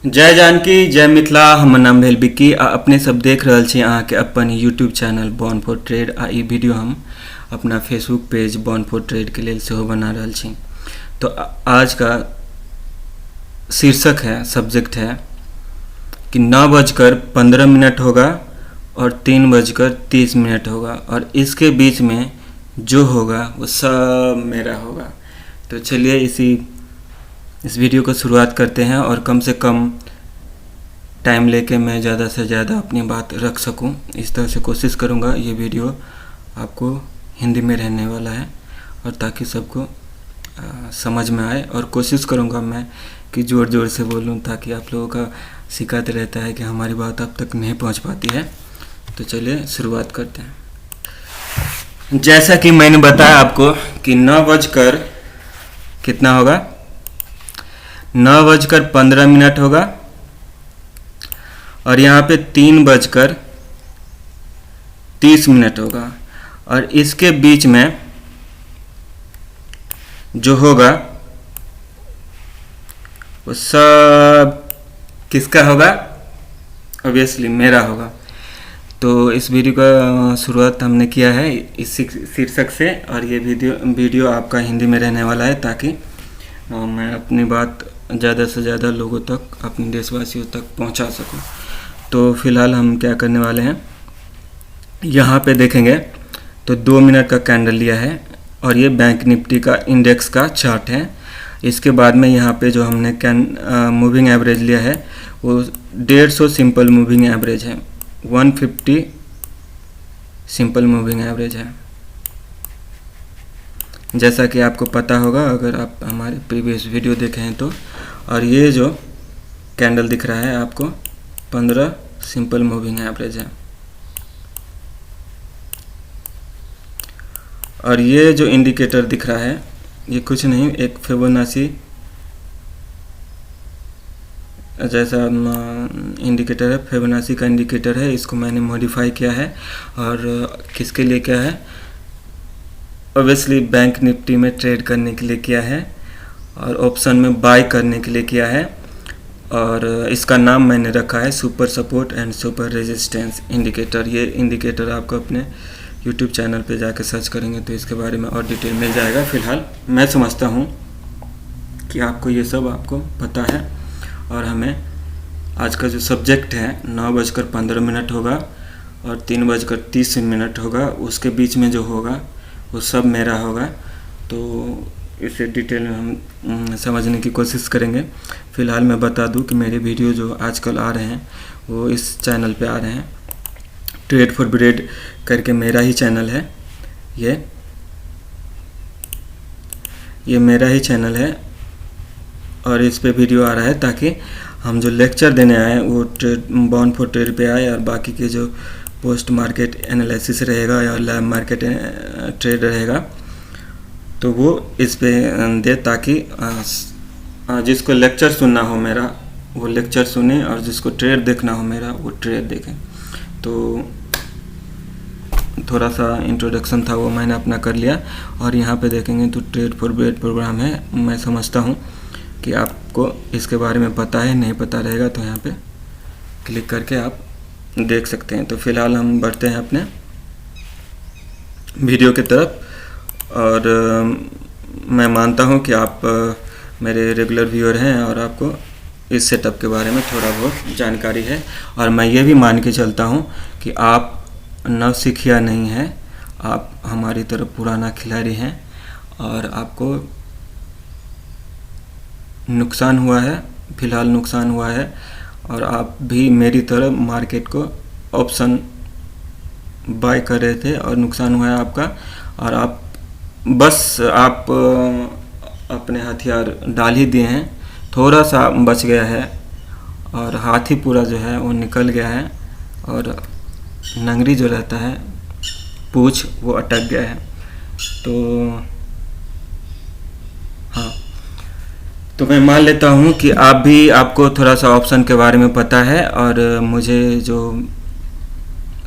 जय जानकी जय मिथिला। हमर नाम भेल बिक्की आ अपने सब देख रहल छी अहाँ के अपन YouTube channel born for trade. आ ई वीडियो हम अपना Facebook page born for trade के लिए सेहो बना रहल छी। तो आज का शीर्षक है, सब्जेक्ट है कि 9:15 होगा और 3:30 होगा और इसके बीच में जो होगा वो सब मेरा होगा। तो चलिए इस वीडियो को शुरुआत करते हैं और कम से कम टाइम लेके मैं ज़्यादा से ज़्यादा अपनी बात रख सकूं, इस तरह से कोशिश करूंगा। ये वीडियो आपको हिंदी में रहने वाला है और ताकि सबको समझ में आए, और कोशिश करूंगा मैं कि ज़ोर ज़ोर से बोलूं ताकि आप लोगों का शिकायत रहता है कि हमारी बात आप तक नहीं पहुंच पाती है। तो चलिए शुरुआत करते हैं। जैसा कि मैंने बताया आपको कि 9 कितना होगा, 9:15 होगा और यहाँ पे 3:30 होगा और इसके बीच में जो होगा वो सब किसका होगा? ऑब्वियसली मेरा होगा। तो इस वीडियो का शुरुआत हमने किया है इस शीर्षक से, और ये वीडियो आपका हिंदी में रहने वाला है ताकि मैं अपनी बात ज़्यादा से ज़्यादा लोगों तक, अपने देशवासियों तक पहुंचा सकूं। तो फिलहाल हम क्या करने वाले हैं, यहाँ पे देखेंगे तो 2 मिनट का कैंडल लिया है और ये बैंक निफ्टी का इंडेक्स का चार्ट है। इसके बाद में यहाँ पे जो हमने मूविंग एवरेज लिया है वो 150 सिंपल मूविंग एवरेज है, 150 सिंपल मूविंग एवरेज है, जैसा कि आपको पता होगा अगर आप हमारे प्रीवियस वीडियो देखे हैं तो। और ये जो कैंडल दिख रहा है आपको 15 सिंपल मूविंग एवरेज है। और ये जो इंडिकेटर दिख रहा है ये कुछ नहीं, एक फिबोनाची जैसा इंडिकेटर है, फिबोनाची का इंडिकेटर है। इसको मैंने मॉडिफाई किया है और किसके लिए किया है? ऑब्वियसली बैंक निफ्टी में ट्रेड करने के लिए किया है और ऑप्शन में बाय करने के लिए किया है। और इसका नाम मैंने रखा है super support and super resistance indicator. ये इंडिकेटर आपको अपने यूट्यूब चैनल पे जाकर सर्च करेंगे तो इसके बारे में और डिटेल मिल जाएगा। फिलहाल मैं समझता हूँ कि आपको ये सब आपको पता है। और हमें आज का जो सब्जेक्ट है 9:15 होगा और 3:30 होगा, उसके बीच में जो होगा वो सब मेरा होगा। तो इसे डिटेल में हम समझने की कोशिश करेंगे। फ़िलहाल मैं बता दूं कि मेरे वीडियो जो आजकल आ रहे हैं वो इस चैनल पे आ रहे हैं, ट्रेड फॉर ब्रेड करके मेरा ही चैनल है। ये मेरा ही चैनल है और इस पे वीडियो आ रहा है ताकि हम जो लेक्चर देने आए वो बॉर्न फॉर ट्रेड पे आए, और बाकी के जो पोस्ट मार्केट एनालिसिस रहेगा या लाइव मार्केट ट्रेड रहेगा तो वो इस पे दे, ताकि जिसको लेक्चर सुनना हो मेरा वो लेक्चर सुने और जिसको ट्रेड देखना हो मेरा वो ट्रेड देखें। तो थोड़ा सा इंट्रोडक्शन था वो मैंने अपना कर लिया। और यहाँ पे देखेंगे तो ट्रेड फॉर ब्रेड प्रोग्राम है। मैं समझता हूँ कि आपको इसके बारे में पता है, नहीं पता रहेगा तो यहाँ पे क्लिक करके आप देख सकते हैं। तो फिलहाल हम बढ़ते हैं अपने वीडियो की तरफ। और मैं मानता हूं कि आप मेरे रेगुलर व्यूअर हैं और आपको इस सेटअप के बारे में थोड़ा बहुत जानकारी है। और मैं ये भी मान के चलता हूं कि आप नवसिखिया नहीं हैं, आप हमारी तरफ पुराना खिलाड़ी हैं और आपको नुकसान हुआ है, फिलहाल नुकसान हुआ है, और आप भी मेरी तरह मार्केट को ऑप्शन बाय कर रहे थे और नुकसान हुआ है आपका। और आप अपने हथियार डाल ही दिए हैं, थोड़ा सा बच गया है और हाथी पूरा जो है वो निकल गया है और नंगरी जो रहता है पूंछ वो अटक गया है। तो हाँ, तो मैं मान लेता हूँ कि आपको थोड़ा सा ऑप्शन के बारे में पता है और मुझे जो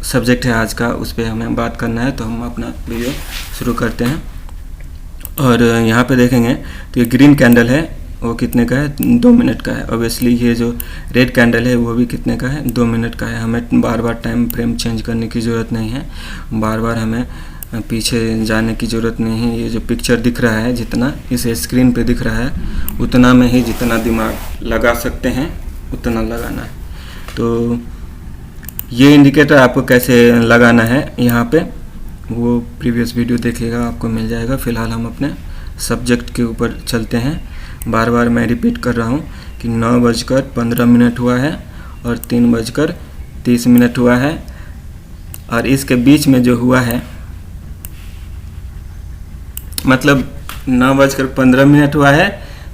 सब्जेक्ट है आज का उस पर हमें बात करना है। तो हम अपना वीडियो शुरू करते हैं। और यहाँ पे देखेंगे तो ये ग्रीन कैंडल है वो कितने का है, 2 मिनट का है। ऑब्वियसली ये जो रेड कैंडल है वो भी कितने का है, 2 मिनट का है। हमें बार बार टाइम फ्रेम चेंज करने की ज़रूरत नहीं है, बार बार हमें पीछे जाने की ज़रूरत नहीं है। ये जो पिक्चर दिख रहा है, जितना इस स्क्रीन पे दिख रहा है उतना में ही जितना दिमाग लगा सकते हैं उतना लगाना है। तो ये इंडिकेटर आपको कैसे लगाना है यहाँ पे, वो प्रीवियस वीडियो देखिएगा, आपको मिल जाएगा। फ़िलहाल हम अपने सब्जेक्ट के ऊपर चलते हैं। बार बार मैं रिपीट कर रहा हूँ कि 9:15 हुआ है और 3:30 हुआ है, और इसके बीच में जो हुआ है, मतलब 9:15 हुआ है,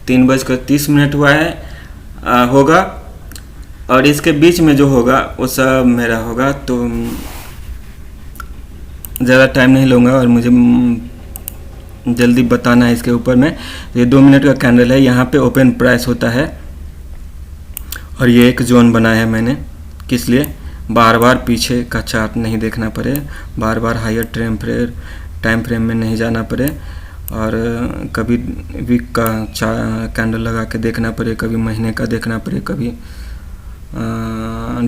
3:30 हुआ है होगा, और इसके बीच में जो होगा वो सब मेरा होगा। तो ज़्यादा टाइम नहीं लूँगा और मुझे जल्दी बताना है इसके ऊपर में। ये 2 मिनट का कैंडल है, यहाँ पे ओपन प्राइस होता है, और ये एक जोन बनाया है मैंने, किस लिए, बार बार पीछे का चार्ट नहीं देखना पड़े, बार बार हायर टाइम फ्रेम में नहीं जाना पड़े, और कभी वीक का कैंडल लगा के देखना पड़े, कभी महीने का देखना पड़े, कभी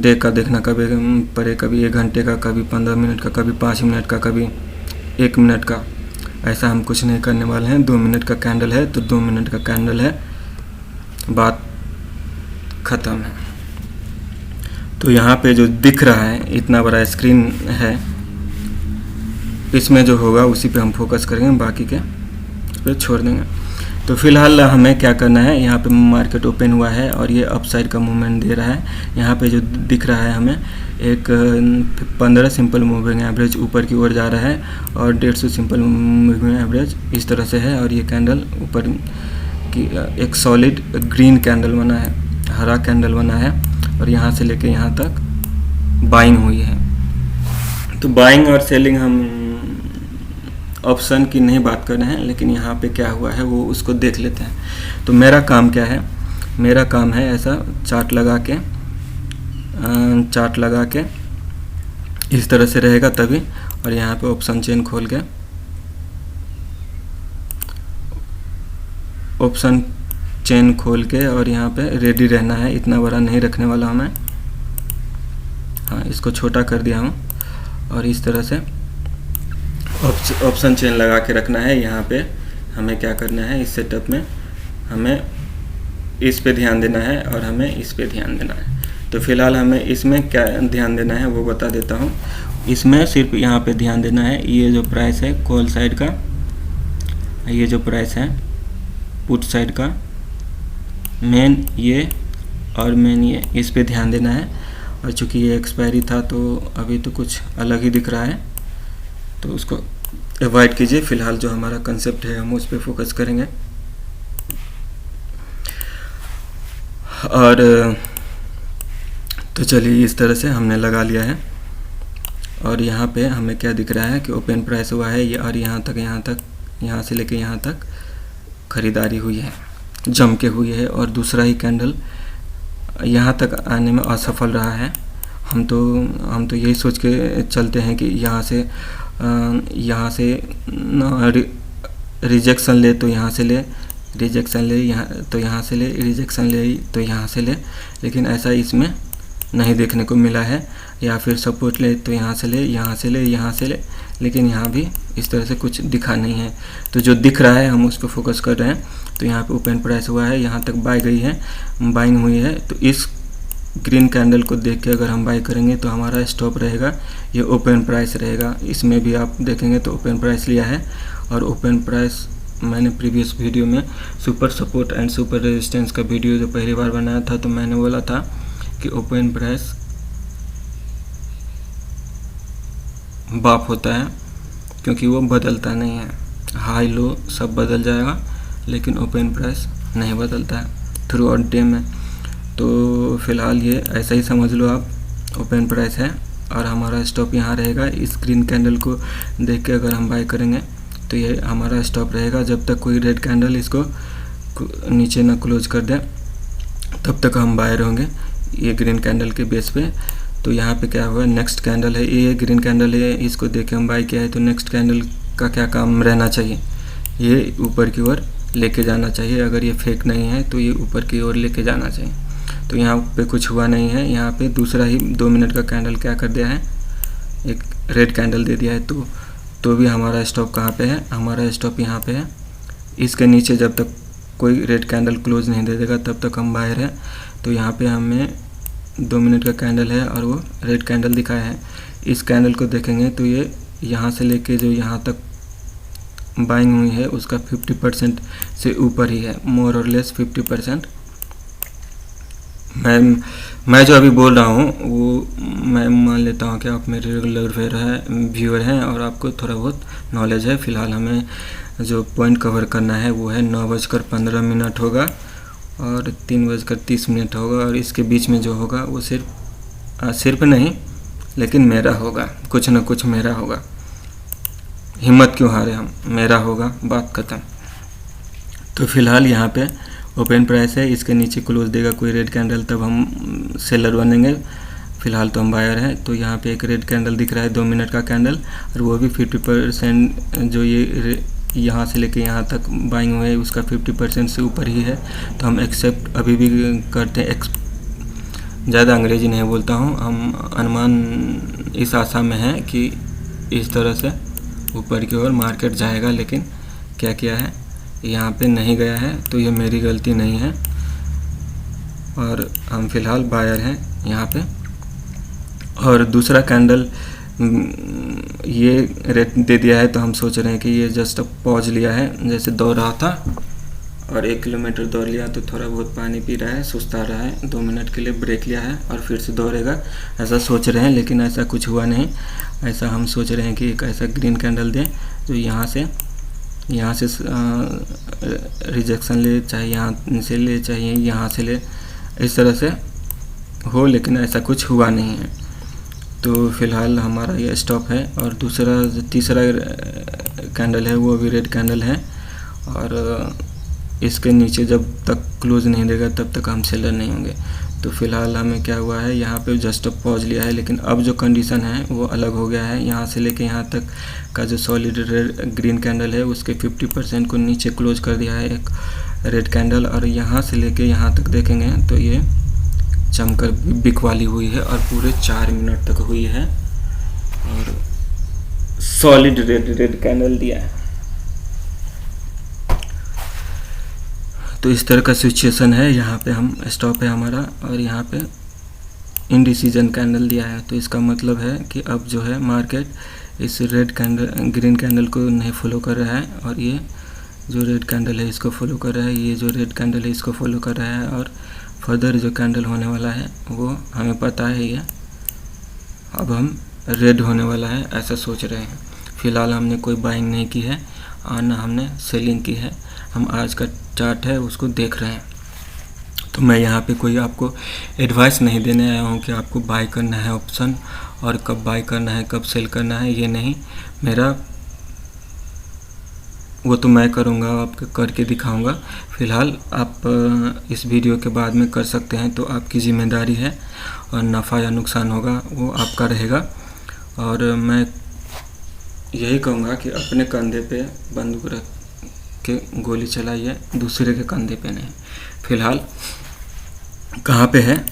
डे का देखना पड़े, कभी 1 घंटे का, कभी 15 मिनट का, कभी 5 मिनट का, कभी 1 मिनट का। ऐसा हम कुछ नहीं करने वाले हैं। 2 मिनट का कैंडल है तो 2 मिनट का कैंडल है, बात ख़त्म है। तो यहाँ पे जो दिख रहा है, इतना बड़ा स्क्रीन है, इसमें जो होगा उसी पे हम फोकस करेंगे, बाकी के पे छोड़ देंगे। तो फिलहाल हमें क्या करना है, यहाँ पे मार्केट ओपन हुआ है और ये अपसाइड का मूवमेंट दे रहा है। यहाँ पे जो दिख रहा है हमें, एक 15 सिंपल मूविंग एवरेज ऊपर की ओर जा रहा है, और 150 सिंपल मूविंग एवरेज इस तरह से है, और ये कैंडल ऊपर की एक सॉलिड ग्रीन कैंडल बना है, हरा कैंडल बना है, और यहाँ से लेके यहाँ तक बाइंग हुई है। तो बाइंग और सेलिंग हम ऑप्शन की नहीं बात कर रहे हैं, लेकिन यहाँ पे क्या हुआ है वो उसको देख लेते हैं। तो मेरा काम क्या है, मेरा काम है ऐसा चार्ट लगा के इस तरह से रहेगा तभी, और यहाँ पे ऑप्शन चेन खोल के और यहाँ पे रेडी रहना है। इतना बड़ा नहीं रखने वाला हमें, हाँ इसको छोटा कर दिया हूँ, और इस तरह से ऑप्शन चेन लगा के रखना है। यहाँ पे हमें क्या करना है, इस सेटअप में हमें इस पे ध्यान देना है और हमें इस पे ध्यान देना है। तो फिलहाल हमें इसमें क्या ध्यान देना है वो बता देता हूँ। इसमें सिर्फ यहाँ पे ध्यान देना है, ये जो प्राइस है कॉल साइड का, ये जो प्राइस है पुट साइड का, मेन ये और मेन ये, इस पे ध्यान देना है। और चूँकि ये एक्सपायरी था तो अभी तो कुछ अलग ही दिख रहा है, तो उसको अवॉइड कीजिए। फिलहाल जो हमारा कंसेप्ट है हम उस पर फोकस करेंगे। और तो चलिए, इस तरह से हमने लगा लिया है, और यहाँ पे हमें क्या दिख रहा है कि ओपन प्राइस हुआ है ये, और यहाँ से लेके यहाँ तक खरीदारी हुई है, जम के हुई है, और दूसरा ही कैंडल यहाँ तक आने में असफल रहा है। हम तो यही सोच के चलते हैं कि यहाँ से रिजेक्शन ले तो यहाँ से ले, रिजेक्शन ले यहाँ तो यहाँ से ले, रिजेक्शन ले तो यहाँ से ले, लेकिन ऐसा इसमें नहीं देखने को मिला है। या फिर सपोर्ट ले तो यहाँ से ले, यहाँ से ले, यहाँ से ले, लेकिन यहाँ भी इस तरह से कुछ दिखा नहीं है। तो जो दिख रहा है हम उस पर फोकस कर रहे हैं। तो यहाँ पे ओपन प्राइस हुआ है, यहाँ तक बाई गई है, बाइंग हुई है। तो इस ग्रीन कैंडल को देख के अगर हम बाई करेंगे तो हमारा स्टॉप रहेगा, ये ओपन प्राइस रहेगा। इसमें भी आप देखेंगे तो ओपन प्राइस लिया है, और ओपन प्राइस मैंने प्रीवियस वीडियो में super support and super resistance का वीडियो जो पहली बार बनाया था, तो मैंने बोला था कि ओपन प्राइस बाप होता है, क्योंकि वो बदलता नहीं है, हाई लो सब बदल जाएगा, लेकिन ओपन प्राइस नहीं बदलता है थ्रू आउट डे में। तो फिलहाल ये ऐसा ही समझ लो आप, ओपन प्राइस है और हमारा स्टॉप यहाँ रहेगा। इस ग्रीन कैंडल को देख के अगर हम बाय करेंगे तो ये हमारा स्टॉप रहेगा। जब तक कोई रेड कैंडल इसको नीचे ना क्लोज कर दे तब तक हम बायर होंगे ये ग्रीन कैंडल के बेस पे। तो यहाँ पे क्या हुआ, नेक्स्ट कैंडल है, ये ग्रीन कैंडल है, इसको देख के हम बाय किया है। तो नेक्स्ट कैंडल का क्या काम रहना चाहिए, ये ऊपर की ओर लेके जाना चाहिए। अगर ये फेक नहीं है तो ये ऊपर की ओर लेके जाना चाहिए। तो यहाँ पे कुछ हुआ नहीं है। यहाँ पे दूसरा ही 2 मिनट का कैंडल क्या कर दिया है, एक रेड कैंडल दे दिया है। तो भी हमारा स्टॉप कहाँ पे है, हमारा स्टॉप यहाँ पे है। इसके नीचे जब तक कोई रेड कैंडल क्लोज नहीं दे देगा तब तक हम बाहर हैं। तो यहाँ पे हमें 2 मिनट का कैंडल है और वो रेड कैंडल दिखाया है। इस कैंडल को देखेंगे तो ये यहाँ से लेके जो यहाँ तक बाइंग हुई है उसका 50% से ऊपर ही है, मोर और लेस 50%। मैं जो अभी बोल रहा हूँ वो मैं मान लेता हूँ कि आप मेरे रेगुलर व्यूअर हैं और आपको थोड़ा बहुत नॉलेज है। फ़िलहाल हमें जो पॉइंट कवर करना है वो है 9:15 होगा और 3:30 होगा, और इसके बीच में जो होगा वो सिर्फ नहीं लेकिन मेरा होगा, कुछ ना कुछ मेरा होगा। हिम्मत क्यों हारे हम, मेरा होगा, बात खत्म। तो फिलहाल यहाँ पे ओपन प्राइस है, इसके नीचे क्लोज देगा कोई रेड कैंडल तब हम सेलर बनेंगे। फ़िलहाल तो हम बायर हैं। तो यहाँ पे एक रेड कैंडल दिख रहा है 2 मिनट का कैंडल, और वो भी 50% जो ये यहाँ से लेके यहाँ तक बाइंग हुए उसका 50% से ऊपर ही है। तो हम एक्सेप्ट अभी भी करते हैं। ज़्यादा अंग्रेजी नहीं बोलता हूँ, हम अनुमान इस आशा में है कि इस तरह से ऊपर की ओर मार्केट जाएगा, लेकिन क्या किया है, यहाँ पे नहीं गया है। तो ये मेरी गलती नहीं है और हम फ़िलहाल बायर हैं यहाँ पे। और दूसरा कैंडल ये रेट दे दिया है, तो हम सोच रहे हैं कि ये जस्ट पॉज लिया है, जैसे दौड़ रहा था और 1 किलोमीटर दौड़ लिया तो थोड़ा बहुत पानी पी रहा है, सुस्ता रहा है, 2 मिनट के लिए ब्रेक लिया है और फिर से दौड़ेगा, ऐसा सोच रहे हैं। लेकिन ऐसा कुछ हुआ नहीं। ऐसा हम सोच रहे हैं कि एक ऐसा ग्रीन कैंडल दें जो यहाँ से रिजेक्शन ले, चाहे यहाँ से ले, चाहे यहाँ से ले, इस तरह से हो, लेकिन ऐसा कुछ हुआ नहीं है। तो फ़िलहाल हमारा ये स्टॉप है। और तीसरा कैंडल है वो भी रेड कैंडल है, और इसके नीचे जब तक क्लोज नहीं देगा तब तक हम सेलर नहीं होंगे। तो फ़िलहाल हमें क्या हुआ है, यहाँ पे जस्ट पॉज लिया है, लेकिन अब जो कंडीशन है वो अलग हो गया है। यहाँ से लेके यहाँ तक का जो सॉलिड ग्रीन कैंडल है उसके 50% को नीचे क्लोज कर दिया है एक रेड कैंडल, और यहाँ से लेके यहाँ तक देखेंगे तो ये जमकर बिक वाली हुई है और पूरे 4 मिनट तक हुई है और सॉलिड रेड कैंडल दिया है। तो इस तरह का सिचुएशन है। यहाँ पे हम स्टॉप है हमारा, और यहाँ पे इंडिसीजन कैंडल दिया है। तो इसका मतलब है कि अब जो है मार्केट इस ग्रीन कैंडल को नहीं फॉलो कर रहा है, और ये जो रेड कैंडल है इसको फॉलो कर रहा है, ये जो रेड कैंडल है इसको फॉलो कर रहा है, और फर्दर जो कैंडल होने वाला है वो हमें पता है। ये अब हम रेड होने वाला है ऐसा सोच रहे हैं। फ़िलहाल हमने कोई बाइंग नहीं की है और ना हमने सेलिंग की है। हम आज का चार्ट है उसको देख रहे हैं। तो मैं यहाँ पे कोई आपको एडवाइस नहीं देने आया हूँ कि आपको बाय करना है ऑप्शन, और कब बाय करना है कब सेल करना है, ये नहीं। मेरा वो तो मैं करूँगा, आपको करके दिखाऊंगा। फ़िलहाल आप इस वीडियो के बाद में कर सकते हैं, तो आपकी ज़िम्मेदारी है, और नफ़ा या नुकसान होगा वो आपका रहेगा। और मैं यही कहूँगा कि अपने कंधे पे बंदूक रख के गोली चलाइए, दूसरे के कंधे पे नहीं। फ़िलहाल कहाँ पे है,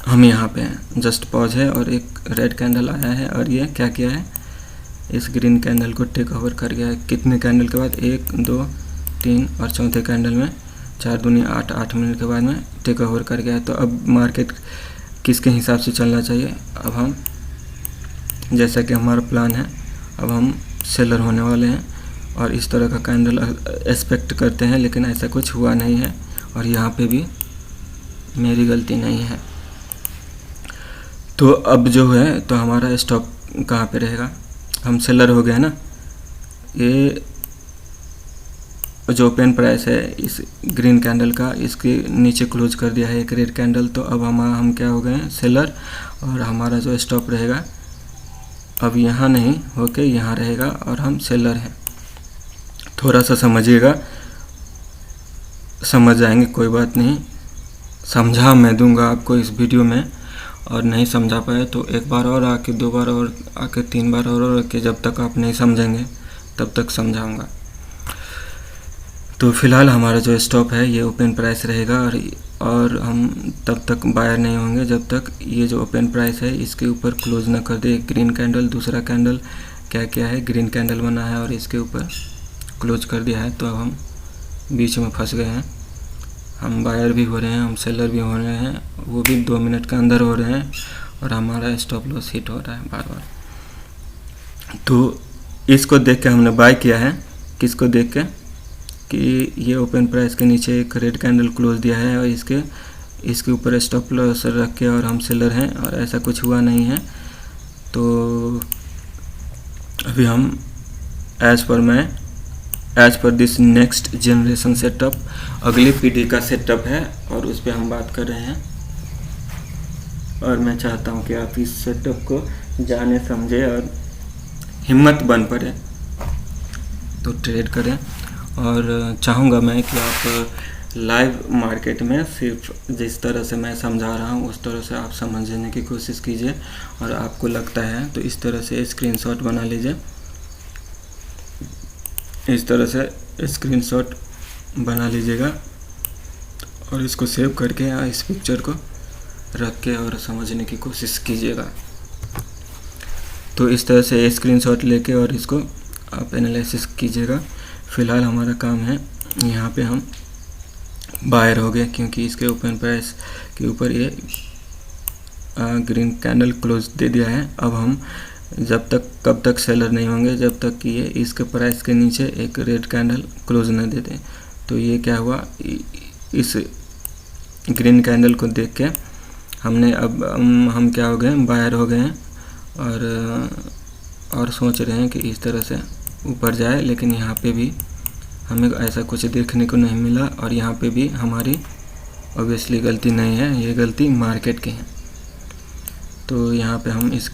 हम यहाँ पे हैं, जस्ट पॉज है और एक रेड कैंडल आया है, और ये क्या किया है, इस ग्रीन कैंडल को टेक ओवर कर गया है। कितने कैंडल के बाद, 1 2 3 और चौथे कैंडल में 4 दूनी 8 मिनट के बाद में टेक ओवर कर गया है। तो अब मार्केट किसके हिसाब से चलना चाहिए, अब हम जैसा कि हमारा प्लान है, अब हम सेलर होने वाले हैं और इस तरह का कैंडल एक्सपेक्ट करते हैं, लेकिन ऐसा कुछ हुआ नहीं है और यहाँ पे भी मेरी गलती नहीं है। तो अब जो है, तो हमारा स्टॉप कहाँ पे रहेगा, हम सेलर हो गए ना। ये जो ओपन प्राइस है इस ग्रीन कैंडल का, इसके नीचे क्लोज कर दिया है एक रेड कैंडल, तो अब हम क्या हो गए हैं, सेलर। और हमारा जो स्टॉप रहेगा अब यहाँ नहीं होके यहाँ रहेगा और हम सेलर हैं। थोड़ा सा समझिएगा, समझ जाएंगे, कोई बात नहीं। समझा मैं दूंगा आपको इस वीडियो में, और नहीं समझा पाए तो एक बार और आके, 2 बार और आके, 3 बार और आके, जब तक आप नहीं समझेंगे तब तक समझाऊंगा। तो फ़िलहाल हमारा जो स्टॉप है ये ओपन प्राइस रहेगा, और हम तब तक बायर नहीं होंगे जब तक ये जो ओपन प्राइस है इसके ऊपर क्लोज ना कर दे। ग्रीन कैंडल, दूसरा कैंडल क्या क्या है, ग्रीन कैंडल बना है और इसके ऊपर क्लोज कर दिया है, तो अब हम बीच में फंस गए हैं। हम बायर भी हो रहे हैं, हम सेलर भी हो रहे हैं, वो भी 2 मिनट के अंदर हो रहे हैं, और हमारा स्टॉप लॉस हिट हो रहा है बार बार। तो इसको देख के हमने बाय किया है। किसको देख के कि ये ओपन प्राइस के नीचे एक रेड कैंडल क्लोज दिया है और इसके ऊपर स्टॉप लॉस रख के, और हम सेलर हैं और ऐसा कुछ हुआ नहीं है। तो अभी हम as per this next generation setup, अगली पीढ़ी का सेटअप है और उस पर हम बात कर रहे हैं। और मैं चाहता हूं कि आप इस सेटअप को जाने समझे और हिम्मत बन पड़े तो ट्रेड करें। और चाहूँगा मैं कि आप लाइव मार्केट में सिर्फ जिस तरह से मैं समझा रहा हूँ उस तरह से आप समझने की कोशिश कीजिए, और आपको लगता है तो इस तरह से स्क्रीनशॉट बना लीजिए। इस तरह से स्क्रीनशॉट बना लीजिएगा और इसको सेव करके या इस पिक्चर को रख के और समझने की कोशिश कीजिएगा। तो इस तरह से स्क्रीनशॉट लेके और इसको आप एनालिसिस कीजिएगा। फ़िलहाल हमारा काम है, यहाँ पे हम बायर हो गए क्योंकि इसके ओपन प्राइस के ऊपर ये ग्रीन कैंडल क्लोज दे दिया है। अब हम कब तक सेलर नहीं होंगे जब तक कि ये इसके प्राइस के नीचे एक रेड कैंडल क्लोज न दे दे। तो ये क्या हुआ, इस ग्रीन कैंडल को देख के अब हम क्या हो गए, बायर हो गए हैं, और सोच रहे हैं कि इस तरह से ऊपर जाए, लेकिन यहाँ पे भी हमें ऐसा कुछ देखने को नहीं मिला, और यहाँ पे भी हमारी ऑब्वियसली गलती नहीं है, ये गलती मार्केट की है। तो यहाँ पे हम इस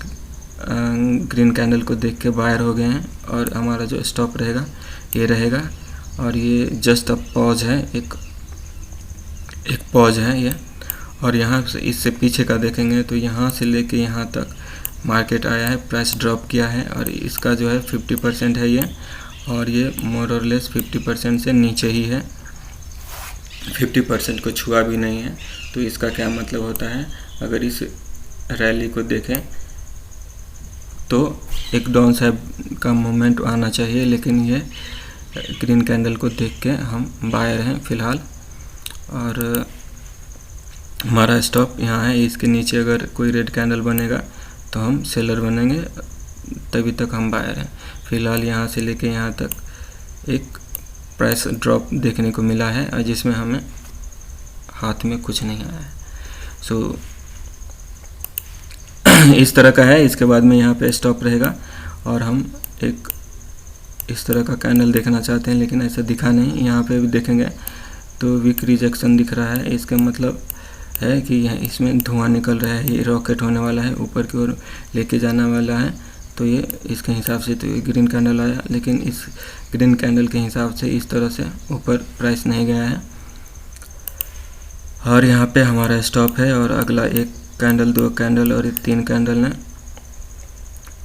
ग्रीन कैंडल को देख के बायर हो गए हैं, और हमारा जो स्टॉप रहेगा ये रहेगा, और ये जस्ट अ पॉज है, एक पॉज है ये। और यहाँ से इससे पीछे का देखेंगे तो यहाँ से लेके यहाँ तक मार्केट आया है, प्राइस ड्रॉप किया है, और इसका जो है 50% है ये, और ये मोर और लेस 50% से नीचे ही है, 50% को छुआ भी नहीं है। तो इसका क्या मतलब होता है, अगर इस रैली को देखें तो एक डाउन साइड का मोमेंट आना चाहिए, लेकिन ये ग्रीन कैंडल को देख के हम बायर हैं फ़िलहाल, और हमारा स्टॉप यहाँ है। इसके नीचे अगर कोई रेड कैंडल बनेगा तो हम सेलर बनेंगे, तभी तक हम बायर हैं। फ़िलहाल यहाँ से लेके यहाँ तक एक प्राइस ड्रॉप देखने को मिला है, और जिसमें हमें हाथ में कुछ नहीं आया है। सो इस तरह का है। इसके बाद में यहाँ पे स्टॉप रहेगा, और हम एक इस तरह का कैंडल देखना चाहते हैं, लेकिन ऐसा दिखा नहीं। यहाँ पे भी देखेंगे तो वीक रिजेक्शन दिख रहा है, इसका मतलब है कि यहाँ इसमें धुआं निकल रहा है, ये रॉकेट होने वाला है, ऊपर की ओर लेके जाने वाला है। तो ये इसके हिसाब से तो ये ग्रीन कैंडल आया, लेकिन इस ग्रीन कैंडल के हिसाब से इस तरह से ऊपर प्राइस नहीं गया है, और यहाँ पे हमारा स्टॉप है। और अगला एक कैंडल, 2 कैंडल और 3 कैंडल ने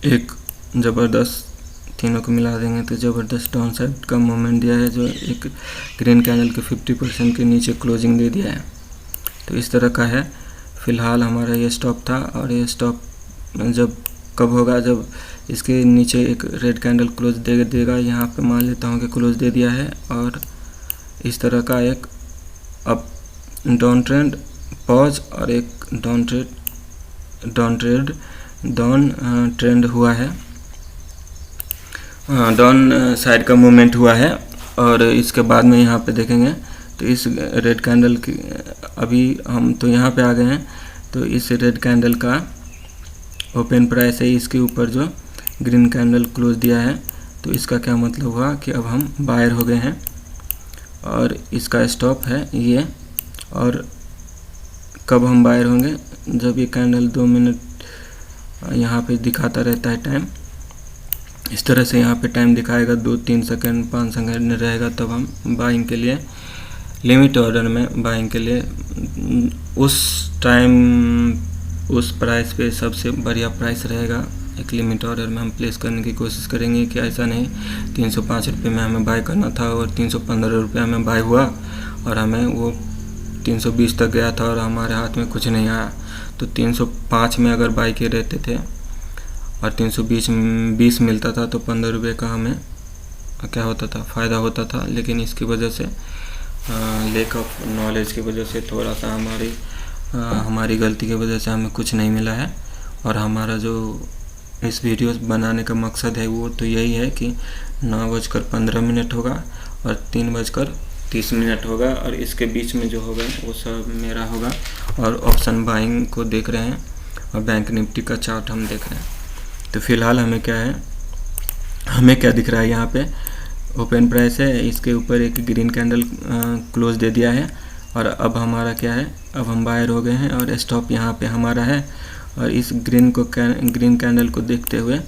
एक ज़बरदस्त, तीनों को मिला देंगे तो ज़बरदस्त डाउन साइड का मोमेंट दिया है, जो एक ग्रीन कैंडल के 50% के नीचे क्लोजिंग दे दिया है। तो इस तरह का है। फ़िलहाल हमारा ये स्टॉप था, और ये स्टॉप जब कब होगा, जब इसके नीचे एक रेड कैंडल क्लोज देगा। यहाँ पे मान लेता हूँ कि क्लोज दे दिया है, और इस तरह का एक अप डाउन ट्रेंड पॉज और एक डाउन ट्रेंड हुआ है, डाउन साइड का मूवमेंट हुआ है। और इसके बाद में यहाँ पे देखेंगे तो इस रेड कैंडल की, अभी हम तो यहाँ पे आ गए हैं, तो इस रेड कैंडल का ओपन प्राइस है, इसके ऊपर जो ग्रीन कैंडल क्लोज दिया है। तो इसका क्या मतलब हुआ कि अब हम बायर हो गए हैं, और इसका स्टॉप है ये। और कब हम बायर होंगे, जब ये कैंडल 2 मिनट यहाँ पे दिखाता रहता है टाइम, इस तरह से यहाँ पे टाइम दिखाएगा, 2-3 सेकंड 5 सेकंड रहेगा, तब हम बाइंग के लिए लिमिट ऑर्डर में बाइंग के लिए उस टाइम उस प्राइस पे सबसे बढ़िया प्राइस रहेगा एक लिमिट ऑर्डर में हम प्लेस करने की कोशिश करेंगे कि ऐसा नहीं 305 रुपये में हमें बाय करना था और 315 रुपये में बाय हुआ और हमें वो 320 तक गया था और हमारे हाथ में कुछ नहीं आया। तो 305 में अगर बाय किए रहते थे और 320 मिलता था तो 15 रुपये का हमें क्या होता था, फ़ायदा होता था। लेकिन इसकी वजह से लैक ऑफ नॉलेज की वजह से थोड़ा सा हमारी गलती की वजह से हमें कुछ नहीं मिला है। और हमारा जो इस वीडियो बनाने का मकसद है वो तो यही है कि 9:15 होगा और 3:30 होगा और इसके बीच में जो होगा वो सब मेरा होगा। और ऑप्शन बाइंग को देख रहे हैं और बैंक निफ्टी का चार्ट हम देख रहे हैं। तो फिलहाल हमें क्या दिख रहा है, यहाँ पे ओपन प्राइस है, इसके ऊपर एक ग्रीन कैंडल क्लोज दे दिया है और अब हमारा क्या है, अब हम बायर हो गए हैं और स्टॉप यहाँ पे हमारा है। और इस ग्रीन कैंडल को देखते हुए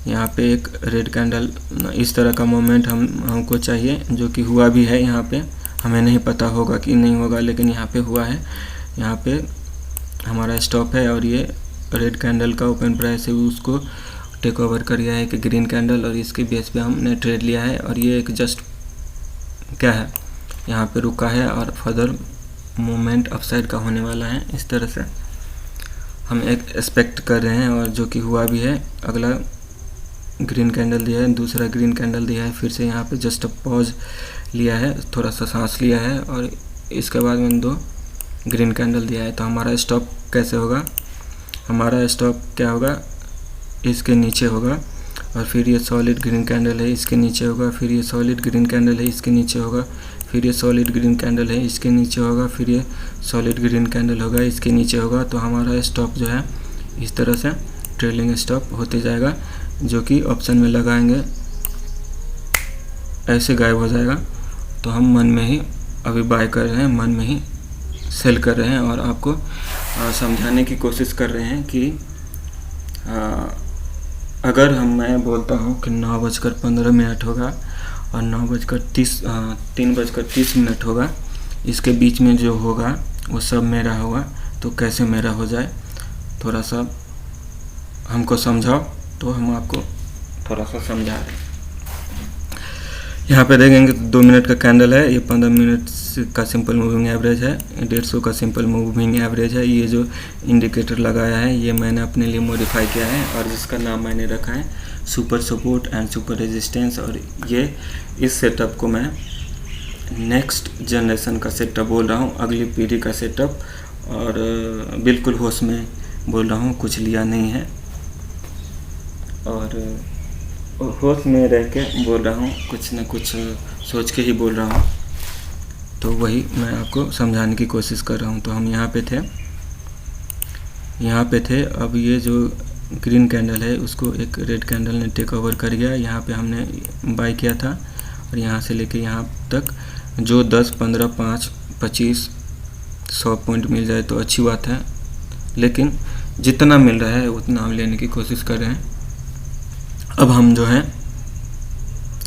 यहाँ पे एक रेड कैंडल, इस तरह का मोमेंट हमको चाहिए, जो कि हुआ भी है। यहाँ पे हमें नहीं पता होगा कि नहीं होगा, लेकिन यहाँ पे हुआ है। यहाँ पे हमारा स्टॉप है और ये रेड कैंडल का ओपन प्राइस है, उसको टेक ओवर कर गया है कि ग्रीन कैंडल, और इसके बेस पे हमने ट्रेड लिया है। और ये एक जस्ट क्या है, यहाँ पे रुका है और फर्दर मूवमेंट अपसाइड का होने वाला है। इस तरह से हम एक एक्सपेक्ट कर रहे हैं और जो कि हुआ भी है। अगला ग्रीन कैंडल दिया है, दूसरा ग्रीन कैंडल दिया है, फिर से यहाँ पे जस्ट पॉज लिया है, थोड़ा सा सांस लिया है और इसके बाद में 2 ग्रीन कैंडल दिया है। तो हमारा स्टॉप कैसे होगा, हमारा स्टॉप क्या होगा, इसके नीचे होगा और फिर ये सॉलिड ग्रीन कैंडल है, इसके नीचे होगा, फिर ये सॉलिड ग्रीन कैंडल है, इसके नीचे होगा, फिर ये सॉलिड ग्रीन कैंडल है, इसके नीचे होगा, फिर ये सॉलिड ग्रीन कैंडल होगा, इसके नीचे होगा। तो हमारा स्टॉप जो है इस तरह से ट्रेलिंग स्टॉप होते जाएगा, जो कि ऑप्शन में लगाएंगे ऐसे गायब हो जाएगा। तो हम मन में ही अभी बाय कर रहे हैं, मन में ही सेल कर रहे हैं और आपको समझाने की कोशिश कर रहे हैं कि अगर मैं बोलता हूँ कि 9:15 होगा और 3:30 होगा, इसके बीच में जो होगा वो सब मेरा होगा, तो कैसे मेरा हो जाए, थोड़ा सा हमको समझाओ। तो हम आपको थोड़ा सा समझा रहे हैं। यहाँ पे देखेंगे 2 मिनट का कैंडल है, ये 15 मिनट का सिंपल मूविंग एवरेज है, 150 का सिंपल मूविंग एवरेज है। ये जो इंडिकेटर लगाया है ये मैंने अपने लिए मॉडिफाई किया है और जिसका नाम मैंने रखा है super support and super resistance. और ये इस सेटअप को मैं नेक्स्ट जनरेशन का सेटअप बोल रहा हूँ, अगली पीढ़ी का सेटअप, और बिल्कुल होश में बोल रहा हूँ, कुछ लिया नहीं है और होश में रह के बोल रहा हूँ, कुछ न कुछ सोच के ही बोल रहा हूँ। तो वही मैं आपको समझाने की कोशिश कर रहा हूँ। तो हम यहाँ पे थे। अब ये जो ग्रीन कैंडल है उसको एक रेड कैंडल ने टेक ओवर कर गया। यहाँ पे हमने बाय किया था और यहाँ से लेके यहाँ तक जो 10, 15, 5, 25, 100 पॉइंट मिल जाए तो अच्छी बात है, लेकिन जितना मिल रहा है उतना हम लेने की कोशिश कर रहे हैं। अब हम जो है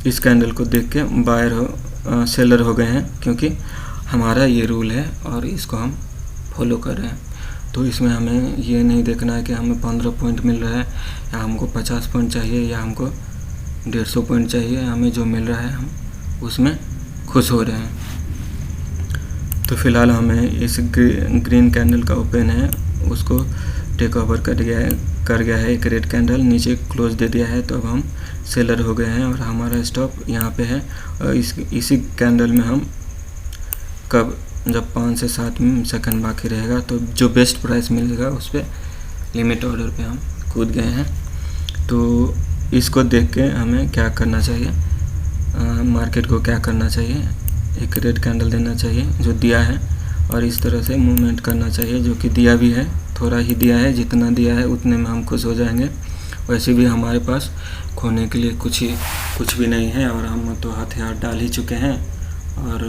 इस कैंडल को देख के सेलर हो गए हैं, क्योंकि हमारा ये रूल है और इसको हम फॉलो कर रहे हैं। तो इसमें हमें ये नहीं देखना है कि हमें 15 पॉइंट मिल रहा है या हमको 50 पॉइंट चाहिए या हमको 150 पॉइंट चाहिए। हमें जो मिल रहा है हम उसमें खुश हो रहे हैं। तो फिलहाल हमें इस ग्रीन कैंडल का ओपन है उसको टेक ओवर कर गया है एक रेड कैंडल, नीचे क्लोज दे दिया है। तो अब हम सेलर हो गए हैं और हमारा स्टॉप यहाँ पे है। और इसी कैंडल में हम जब 5 से 7 सेकंड बाकी रहेगा तो जो बेस्ट प्राइस मिलेगा उस पर लिमिट ऑर्डर पे हम कूद गए हैं। तो इसको देख के हमें क्या करना चाहिए, मार्केट को क्या करना चाहिए, एक रेड कैंडल देना चाहिए जो दिया है और इस तरह से मूवमेंट करना चाहिए, जो कि दिया भी है, थोड़ा ही दिया है, जितना दिया है उतने में हम खुश हो जाएंगे। वैसे भी हमारे पास खोने के लिए कुछ भी नहीं है और हम तो हथियार डाल ही चुके हैं और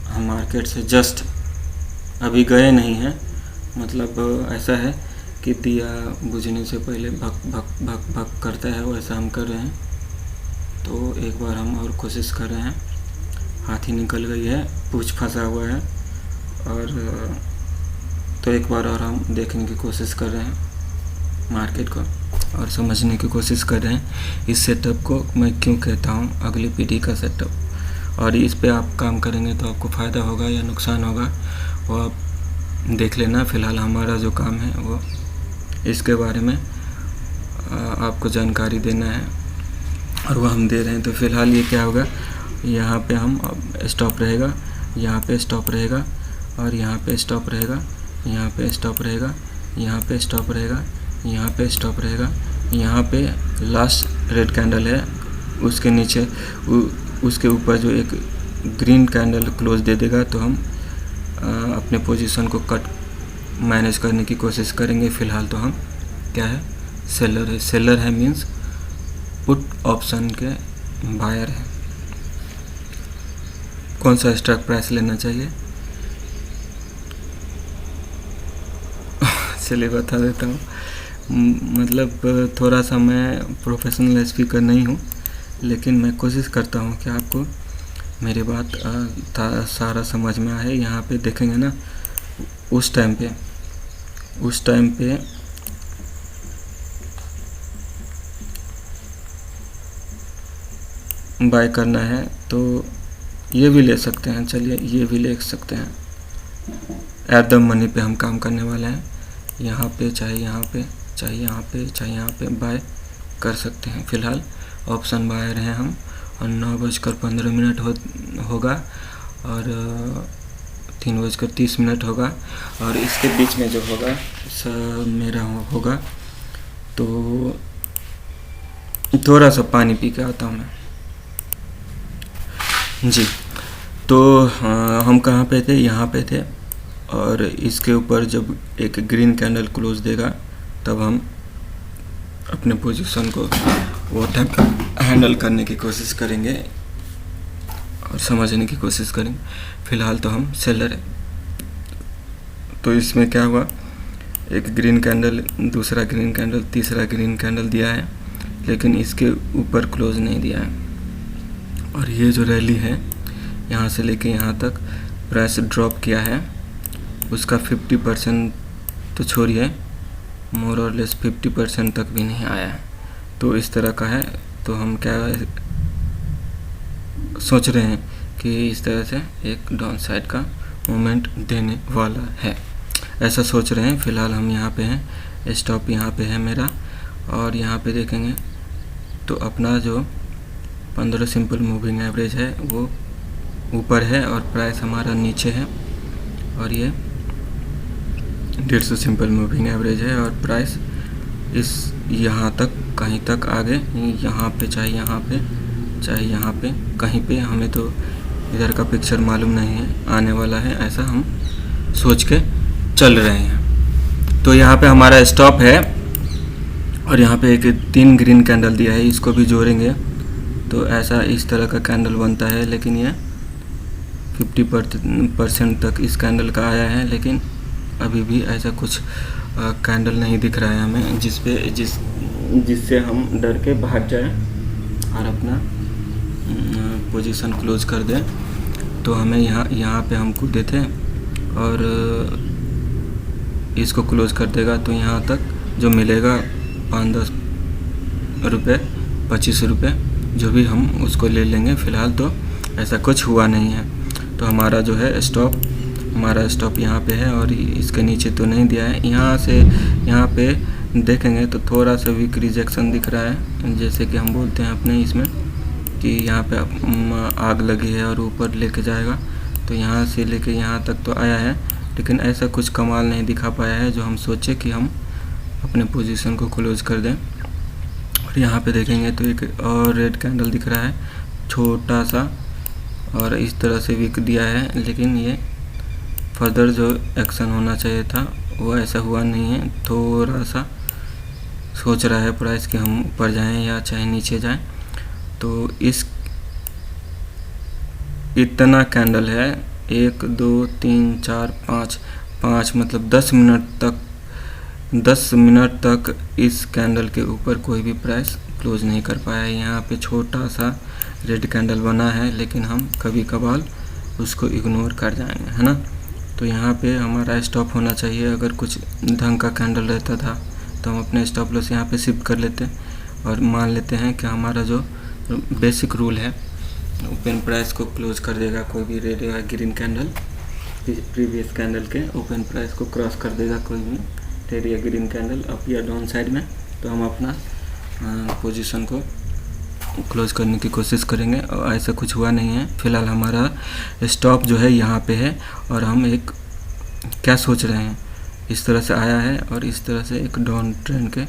हम मार्केट से जस्ट अभी गए नहीं हैं। मतलब ऐसा है कि दिया बुझने से पहले भक भक भक भक करता है, वैसा हम कर रहे हैं। तो एक बार हम और कोशिश कर रहे हैं, हाथी निकल गई है, पूंछ फंसा हुआ है, और तो एक बार और हम देखने की कोशिश कर रहे हैं मार्केट को। और समझने की कोशिश कर रहे हैं इस सेटअप को मैं क्यों कहता हूँ अगली पीढ़ी का सेटअप। और इस पे आप काम करेंगे तो आपको फ़ायदा होगा या नुकसान होगा वो आप देख लेना। फ़िलहाल हमारा जो काम है वो इसके बारे में आपको जानकारी देना है और वो हम दे रहे हैं। तो फ़िलहाल ये क्या होगा, यहाँ पे हम स्टॉप रहेगा, यहाँ पे स्टॉप रहेगा और यहाँ पे स्टॉप रहेगा, यहाँ पे स्टॉप रहेगा, यहाँ पे स्टॉप रहेगा, यहाँ पे स्टॉप रहेगा। यहाँ पे लास्ट रेड कैंडल है, उसके नीचे उसके ऊपर जो एक ग्रीन कैंडल क्लोज दे देगा तो हम अपने पोजीशन को कट मैनेज करने की कोशिश करेंगे। फ़िलहाल तो हम क्या है, सेलर है। सेलर है मीन्स पुट ऑप्शन के बायर है। कौन सा स्ट्राइक प्राइस लेना चाहिए चलिए बता देता हूँ। मतलब थोड़ा सा मैं प्रोफेशनल स्पीकर नहीं हूँ, लेकिन मैं कोशिश करता हूँ कि आपको मेरी बात सारा समझ में आए। यहाँ पे देखेंगे ना, उस टाइम पे बाय करना है तो ये भी ले सकते हैं। चलिए ये भी ले सकते हैं। एट द मनी पे हम काम करने वाले हैं। यहाँ पे चाहे यहाँ पे चाहे यहाँ पे चाहे यहाँ पे बाय कर सकते हैं। फ़िलहाल ऑप्शन बायर हैं हम और 9:15 होगा और 3:30 होगा और इसके बीच में जो होगा मेरा होगा। तो थोड़ा सा पानी पी के आता हूँ मैं जी। तो हम कहाँ पे थे, यहाँ पे थे और इसके ऊपर जब एक ग्रीन कैंडल क्लोज देगा तब हम अपने पोजीशन को वो टाइम हैंडल करने की कोशिश करेंगे और समझने की कोशिश करेंगे। फ़िलहाल तो हम सेलर है। तो इसमें क्या हुआ, एक ग्रीन कैंडल, दूसरा ग्रीन कैंडल, तीसरा ग्रीन कैंडल दिया है, लेकिन इसके ऊपर क्लोज नहीं दिया है। और ये जो रैली है यहाँ से लेके यहाँ तक प्राइस ड्रॉप किया है, उसका 50% तो छोड़िए, मोर और लेस 50% तक भी नहीं आया है। तो इस तरह का है। तो हम क्या सोच रहे हैं कि इस तरह से एक डाउन साइड का मोमेंट देने वाला है, ऐसा सोच रहे हैं। फ़िलहाल हम यहाँ पे हैं, स्टॉप यहाँ पे है मेरा और यहाँ पे देखेंगे तो अपना जो 15 सिंपल मूविंग एवरेज है वो ऊपर है और प्राइस हमारा नीचे है और ये 150 सिंपल मूविंग एवरेज है और प्राइस इस यहाँ तक कहीं तक आगे, यहाँ पे चाहे यहाँ पे चाहे यहाँ पे कहीं पे, हमें तो इधर का पिक्चर मालूम नहीं है, आने वाला है, ऐसा हम सोच के चल रहे हैं। तो यहाँ पे हमारा स्टॉप है और यहाँ पे एक 3 ग्रीन कैंडल दिया है, इसको भी जोड़ेंगे तो ऐसा इस तरह का कैंडल बनता है। लेकिन ये 50% तक इस कैंडल का आया है, लेकिन अभी भी ऐसा कुछ कैंडल नहीं दिख रहा है हमें जिससे हम डर के भाग जाए और अपना पोजीशन क्लोज कर दें। तो हमें यहाँ पे हम कूदे थे और इसको क्लोज कर देगा तो यहाँ तक जो मिलेगा 5-10 रुपये 25 रुपये जो भी हम उसको ले लेंगे। फ़िलहाल तो ऐसा कुछ हुआ नहीं है। तो हमारा जो है हमारा स्टॉप यहाँ पे है और इसके नीचे तो नहीं दिया है। यहाँ से यहाँ पे देखेंगे तो थोड़ा सा वीक रिजेक्शन दिख रहा है, जैसे कि हम बोलते हैं अपने इसमें कि यहाँ पे आग लगी है और ऊपर लेके जाएगा। तो यहाँ से लेके यहाँ तक तो आया है, लेकिन ऐसा कुछ कमाल नहीं दिखा पाया है जो हम सोचे कि हम अपने पोजीशन को क्लोज कर दें। और यहाँ पे देखेंगे तो एक और रेड कैंडल दिख रहा है छोटा सा और इस तरह से वीक दिया है, लेकिन ये फर्दर जो एक्शन होना चाहिए था वो ऐसा हुआ नहीं है। थोड़ा सा सोच रहा है प्राइस कि हम ऊपर जाएं या चाहे नीचे जाएं। तो इस इतना कैंडल है 1 2 3 4 5 मतलब 10 मिनट तक इस कैंडल के ऊपर कोई भी प्राइस क्लोज नहीं कर पाया है। यहाँ पे छोटा सा रेड कैंडल बना है, लेकिन हम कभी कभार उसको इग्नोर कर जाएंगे, है ना। तो यहाँ पे हमारा स्टॉप होना चाहिए। अगर कुछ ढंग का कैंडल रहता था तो तो हम अपने स्टॉप लॉस यहाँ पे शिफ्ट कर लेते हैं और मान लेते हैं कि हमारा जो बेसिक रूल है ओपन प्राइस को क्लोज कर देगा कोई भी रेड या ग्रीन कैंडल प्रीवियस कैंडल के ओपन प्राइस को क्रॉस कर देगा कोई भी रेड या ग्रीन कैंडल अप या डाउन साइड में, तो हम अपना पोजीशन को क्लोज करने की कोशिश करेंगे। और ऐसा कुछ हुआ नहीं है। फ़िलहाल हमारा स्टॉप जो है यहाँ पे है और हम एक क्या सोच रहे हैं, इस तरह से आया है और इस तरह से एक डाउन ट्रेंड के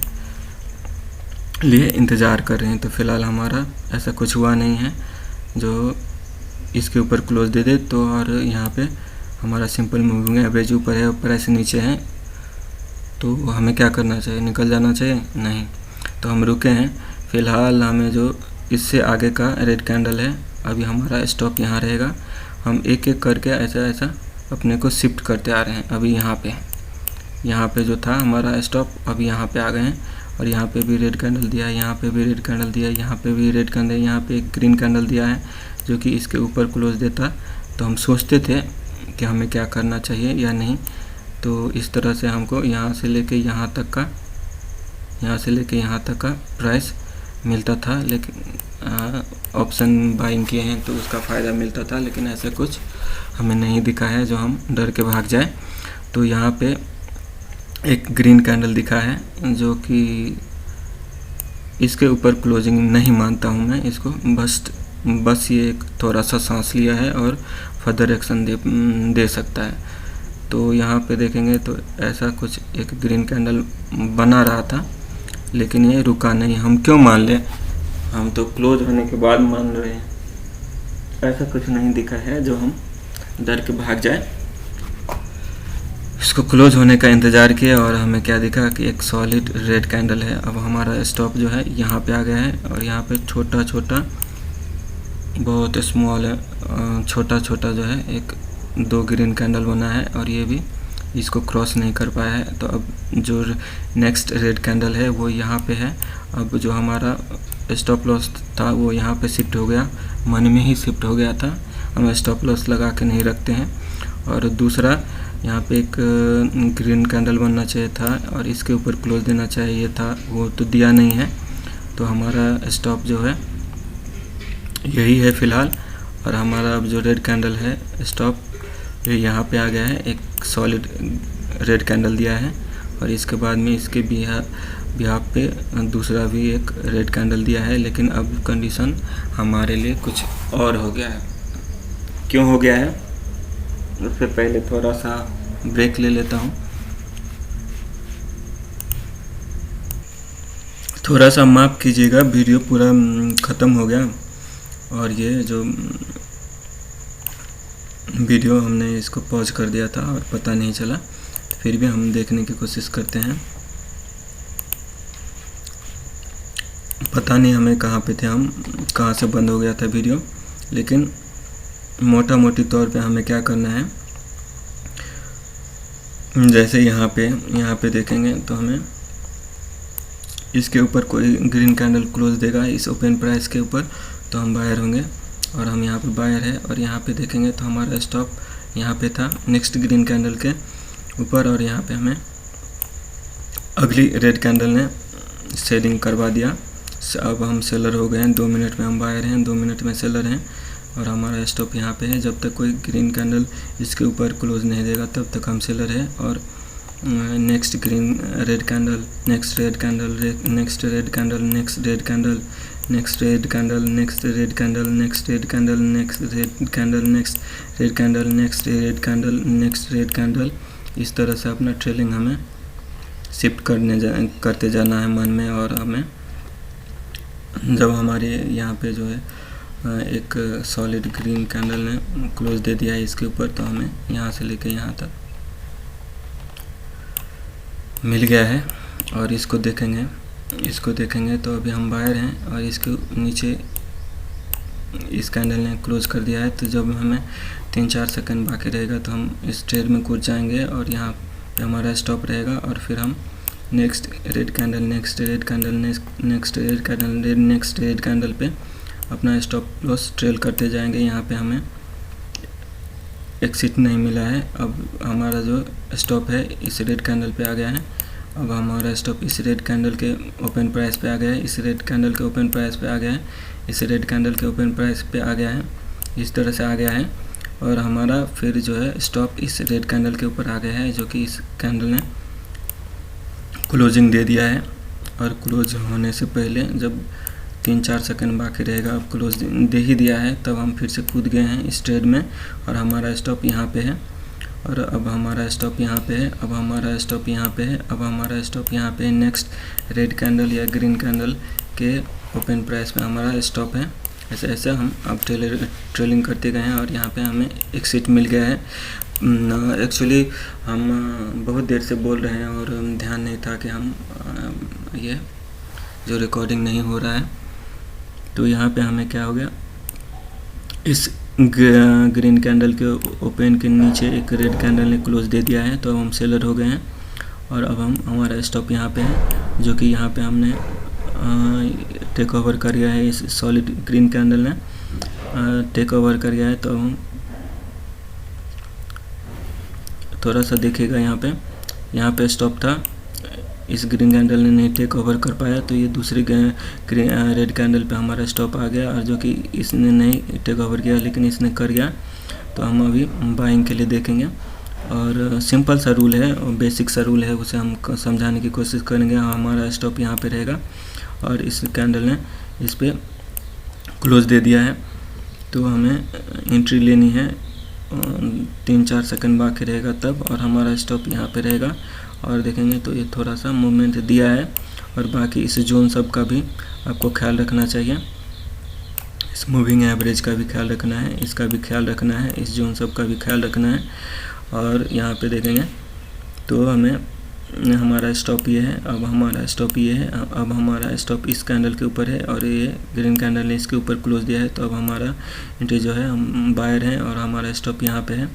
लिए इंतज़ार कर रहे हैं। तो फ़िलहाल हमारा ऐसा कुछ हुआ नहीं है जो इसके ऊपर क्लोज दे दे। तो और यहाँ पे हमारा सिंपल मूविंग एवरेज ऊपर है और प्राइस नीचे है, तो हमें क्या करना चाहिए, निकल जाना चाहिए? नहीं, तो हम रुके हैं। फ़िलहाल हमें जो इससे आगे का रेड कैंडल है, अभी हमारा स्टॉप यहाँ रहेगा। हम एक एक करके ऐसा ऐसा अपने को शिफ्ट करते आ रहे हैं। अभी यहाँ पे जो था हमारा स्टॉप, अभी यहाँ पे आ गए हैं और यहाँ पे भी रेड कैंडल दिया है, यहाँ पे भी रेड कैंडल दिया है, यहाँ पे भी रेड कैंडल, यहाँ पे एक ग्रीन कैंडल दिया है जो कि इसके ऊपर क्लोज देता। तो हम सोचते थे कि हमें क्या करना चाहिए या नहीं। तो इस तरह से हमको यहाँ से लेके यहाँ तक का प्राइस मिलता था, लेकिन ऑप्शन बाइंग किए हैं तो उसका फ़ायदा मिलता था, लेकिन ऐसा कुछ हमें नहीं दिखा है जो हम डर के भाग जाए। तो यहाँ पे एक ग्रीन कैंडल दिखा है जो कि इसके ऊपर क्लोजिंग नहीं मानता हूँ मैं इसको, बस ये एक थोड़ा सा सांस लिया है और फर्दर एक्शन दे सकता है। तो यहाँ पे देखेंगे तो ऐसा कुछ एक ग्रीन कैंडल बना रहा था, लेकिन ये रुका नहीं। हम क्यों मान लें, हम तो क्लोज होने के बाद मान रहे हैं। ऐसा कुछ नहीं दिखा है जो हम डर के भाग जाए। इसको क्लोज होने का इंतज़ार किया और हमें क्या दिखा कि एक सॉलिड रेड कैंडल है। अब हमारा स्टॉप जो है यहाँ पे आ गया है और यहाँ पे छोटा छोटा बहुत स्मॉल है, छोटा छोटा जो है एक 2 ग्रीन कैंडल बना है और ये भी इसको क्रॉस नहीं कर पाया है। तो अब जो नेक्स्ट रेड कैंडल है वो यहाँ पे है। अब जो हमारा स्टॉप लॉस था वो यहाँ पे शिफ्ट हो गया, मन में ही शिफ्ट हो गया था। हम स्टॉप लॉस लगा के नहीं रखते हैं। और दूसरा, यहाँ पे एक ग्रीन कैंडल बनना चाहिए था और इसके ऊपर क्लोज देना चाहिए था, वो तो दिया नहीं है। तो हमारा स्टॉप जो है यही है फ़िलहाल। और हमारा अब जो रेड कैंडल है स्टॉप ये यहाँ पे आ गया है, एक सॉलिड रेड कैंडल दिया है और इसके बाद में इसके बिहाफ पे दूसरा भी एक रेड कैंडल दिया है। लेकिन अब कंडीशन हमारे लिए कुछ और हो गया है। क्यों हो गया है, उससे पहले थोड़ा सा ब्रेक ले लेता हूँ। थोड़ा सा माफ़ कीजिएगा, वीडियो पूरा ख़त्म हो गया और ये जो वीडियो हमने इसको पॉज कर दिया था और पता नहीं चला, फिर भी हम देखने की कोशिश करते हैं। पता नहीं हमें कहाँ पे थे, हम कहाँ से बंद हो गया था वीडियो। लेकिन मोटा मोटी तौर पे हमें क्या करना है, जैसे यहाँ पे देखेंगे तो हमें इसके ऊपर कोई ग्रीन कैंडल क्लोज देगा इस ओपन प्राइस के ऊपर, तो हम बायर होंगे और हम यहाँ पे बायर है। और यहाँ पे देखेंगे तो हमारा स्टॉप यहाँ पे था नेक्स्ट ग्रीन कैंडल के ऊपर और यहाँ पे हमें अगली रेड कैंडल ने सेलिंग करवा दिया। अब हम सेलर हो गए हैं, 2 मिनट में हम बायर हैं, 2 मिनट में सेलर हैं और हमारा स्टॉप यहाँ पे है। जब तक कोई ग्रीन कैंडल इसके ऊपर क्लोज नहीं देगा तब तक हम सेलर है। और next green red candle, next red candle, next red candle, next red candle, next red candle, next red candle, next red candle, next red candle, next red candle, next red candle, next red candle. इस तरह से अपना trailing हमें shift करते जाना है मन में। और हमें जब हमारे यहाँ पे जो है एक सॉलिड ग्रीन कैंडल ने क्लोज दे दिया है इसके ऊपर, तो हमें यहाँ से लेके यहाँ तक मिल गया है। और इसको देखेंगे तो अभी हम बायर हैं और इसके नीचे इस कैंडल ने क्लोज कर दिया है। तो जब हमें 3-4 सेकंड बाकी रहेगा तो हम इस ट्रेड में कूद जाएंगे और यहाँ पे हमारा स्टॉप रहेगा। और फिर हम next red candle, next red candle, next red candle, next red candle पे अपना स्टॉप लॉस ट्रेल करते जाएंगे। यहाँ पे हमें एक्सिट नहीं मिला है। अब हमारा जो स्टॉप है इस रेड कैंडल पे आ गया है अब हमारा स्टॉप इस रेड कैंडल के ओपन प्राइस पे आ गया है, इस रेड कैंडल के ओपन प्राइस पे आ गया है, इस रेड कैंडल के ओपन प्राइस पे आ गया है, इस तरह से आ गया है। और हमारा फिर जो है स्टॉप इस रेड कैंडल के ऊपर आ गया है, जो कि इस कैंडल ने क्लोजिंग दे दिया है। और क्लोज होने से पहले जब 3-4 सेकंड बाकी रहेगा, अब क्लोज दे ही दिया है, तब हम फिर से कूद गए हैं इस ट्रेड में। और हमारा स्टॉप यहाँ पे है, और अब हमारा स्टॉप यहाँ पे है, अब हमारा स्टॉप यहाँ पे है, अब हमारा स्टॉप यहाँ पे है। नेक्स्ट रेड कैंडल या ग्रीन कैंडल के ओपन प्राइस में हमारा स्टॉप है। ऐसे ऐसे हम अब ट्रेलिंग करते गए हैं और यहाँ पे हमें एक्सिट मिल गया है। एक्चुअली हम बहुत देर से बोल रहे हैं और ध्यान नहीं था कि हम ये जो रिकॉर्डिंग नहीं हो रहा है। तो यहाँ पे हमें क्या हो गया, इस ग्रीन कैंडल के ओपन के नीचे एक रेड कैंडल ने क्लोज दे दिया है, तो अब हम सेलर हो गए हैं। और अब हम हमारा स्टॉप यहाँ पे है, जो कि यहाँ पे हमने टेक ओवर कर गया है, इस सॉलिड ग्रीन कैंडल ने टेक ओवर कर गया है। तो हम थोड़ा सा देखिएगा, यहाँ पे स्टॉप था, इस ग्रीन कैंडल ने नहीं टेक ओवर कर पाया, तो ये दूसरी रेड कैंडल पे हमारा स्टॉप आ गया, और जो कि इसने नहीं टेक ओवर किया लेकिन इसने कर गया। तो हम अभी बाइंग के लिए देखेंगे, और सिंपल सा रूल है और बेसिक सा रूल है, उसे हम समझाने की कोशिश करेंगे। हमारा स्टॉप यहाँ पे रहेगा और इस कैंडल ने इस पर क्लोज दे दिया है, तो हमें एंट्री लेनी है। 3-4 सेकंड बाकी रहेगा तब, और हमारा स्टॉप यहाँ पे रहेगा। और देखेंगे तो ये थोड़ा सा मूवमेंट दिया है, और बाकी इस जोन सब का भी आपको ख्याल रखना चाहिए। इस मूविंग एवरेज का भी ख्याल रखना है, इसका भी ख्याल रखना है, इस जोन सब का भी ख्याल रखना है। और यहाँ पे देखेंगे तो हमें हमारा स्टॉप ये है, अब हमारा स्टॉप ये है, अब हमारा स्टॉप इस कैंडल के ऊपर है, और ये ग्रीन कैंडल ने इसके ऊपर क्लोज दिया है। तो अब हमारा एंट्री जो है, हम बायर हैं, और हमारा स्टॉप यहाँ पे है।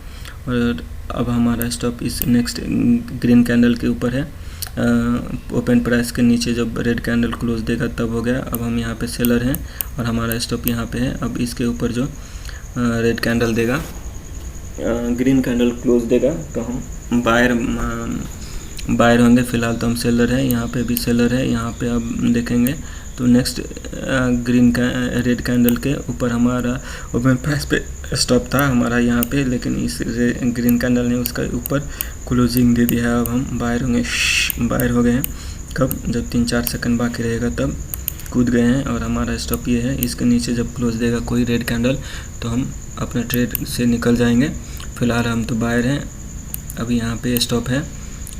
और अब हमारा स्टॉप इस नेक्स्ट ग्रीन कैंडल के ऊपर है, ओपन प्राइस के नीचे जब रेड कैंडल क्लोज देगा तब हो गया। अब हम यहाँ पे सेलर हैं और हमारा स्टॉप यहाँ पे है। अब इसके ऊपर जो रेड कैंडल देगा, ग्रीन कैंडल क्लोज देगा, तो हम बायर होंगे। फ़िलहाल तो हम सेलर हैं, यहाँ पे भी सेलर है। यहाँ पे अब देखेंगे तो नेक्स्ट रेड कैंडल के ऊपर हमारा ओपन प्राइस पे स्टॉप था हमारा यहाँ पे, लेकिन इस ग्रीन कैंडल ने उसका ऊपर क्लोजिंग दे दिया है। अब हम बायर हो गए हैं। कब, जब 3-4 सेकंड बाकी रहेगा तब कूद गए हैं, और हमारा स्टॉप ये है। इसके नीचे जब क्लोज देगा कोई रेड कैंडल तो हम अपने ट्रेड से निकल जाएंगे। फ़िलहाल हम तो बायर हैं। अब यहाँ पे स्टॉप है,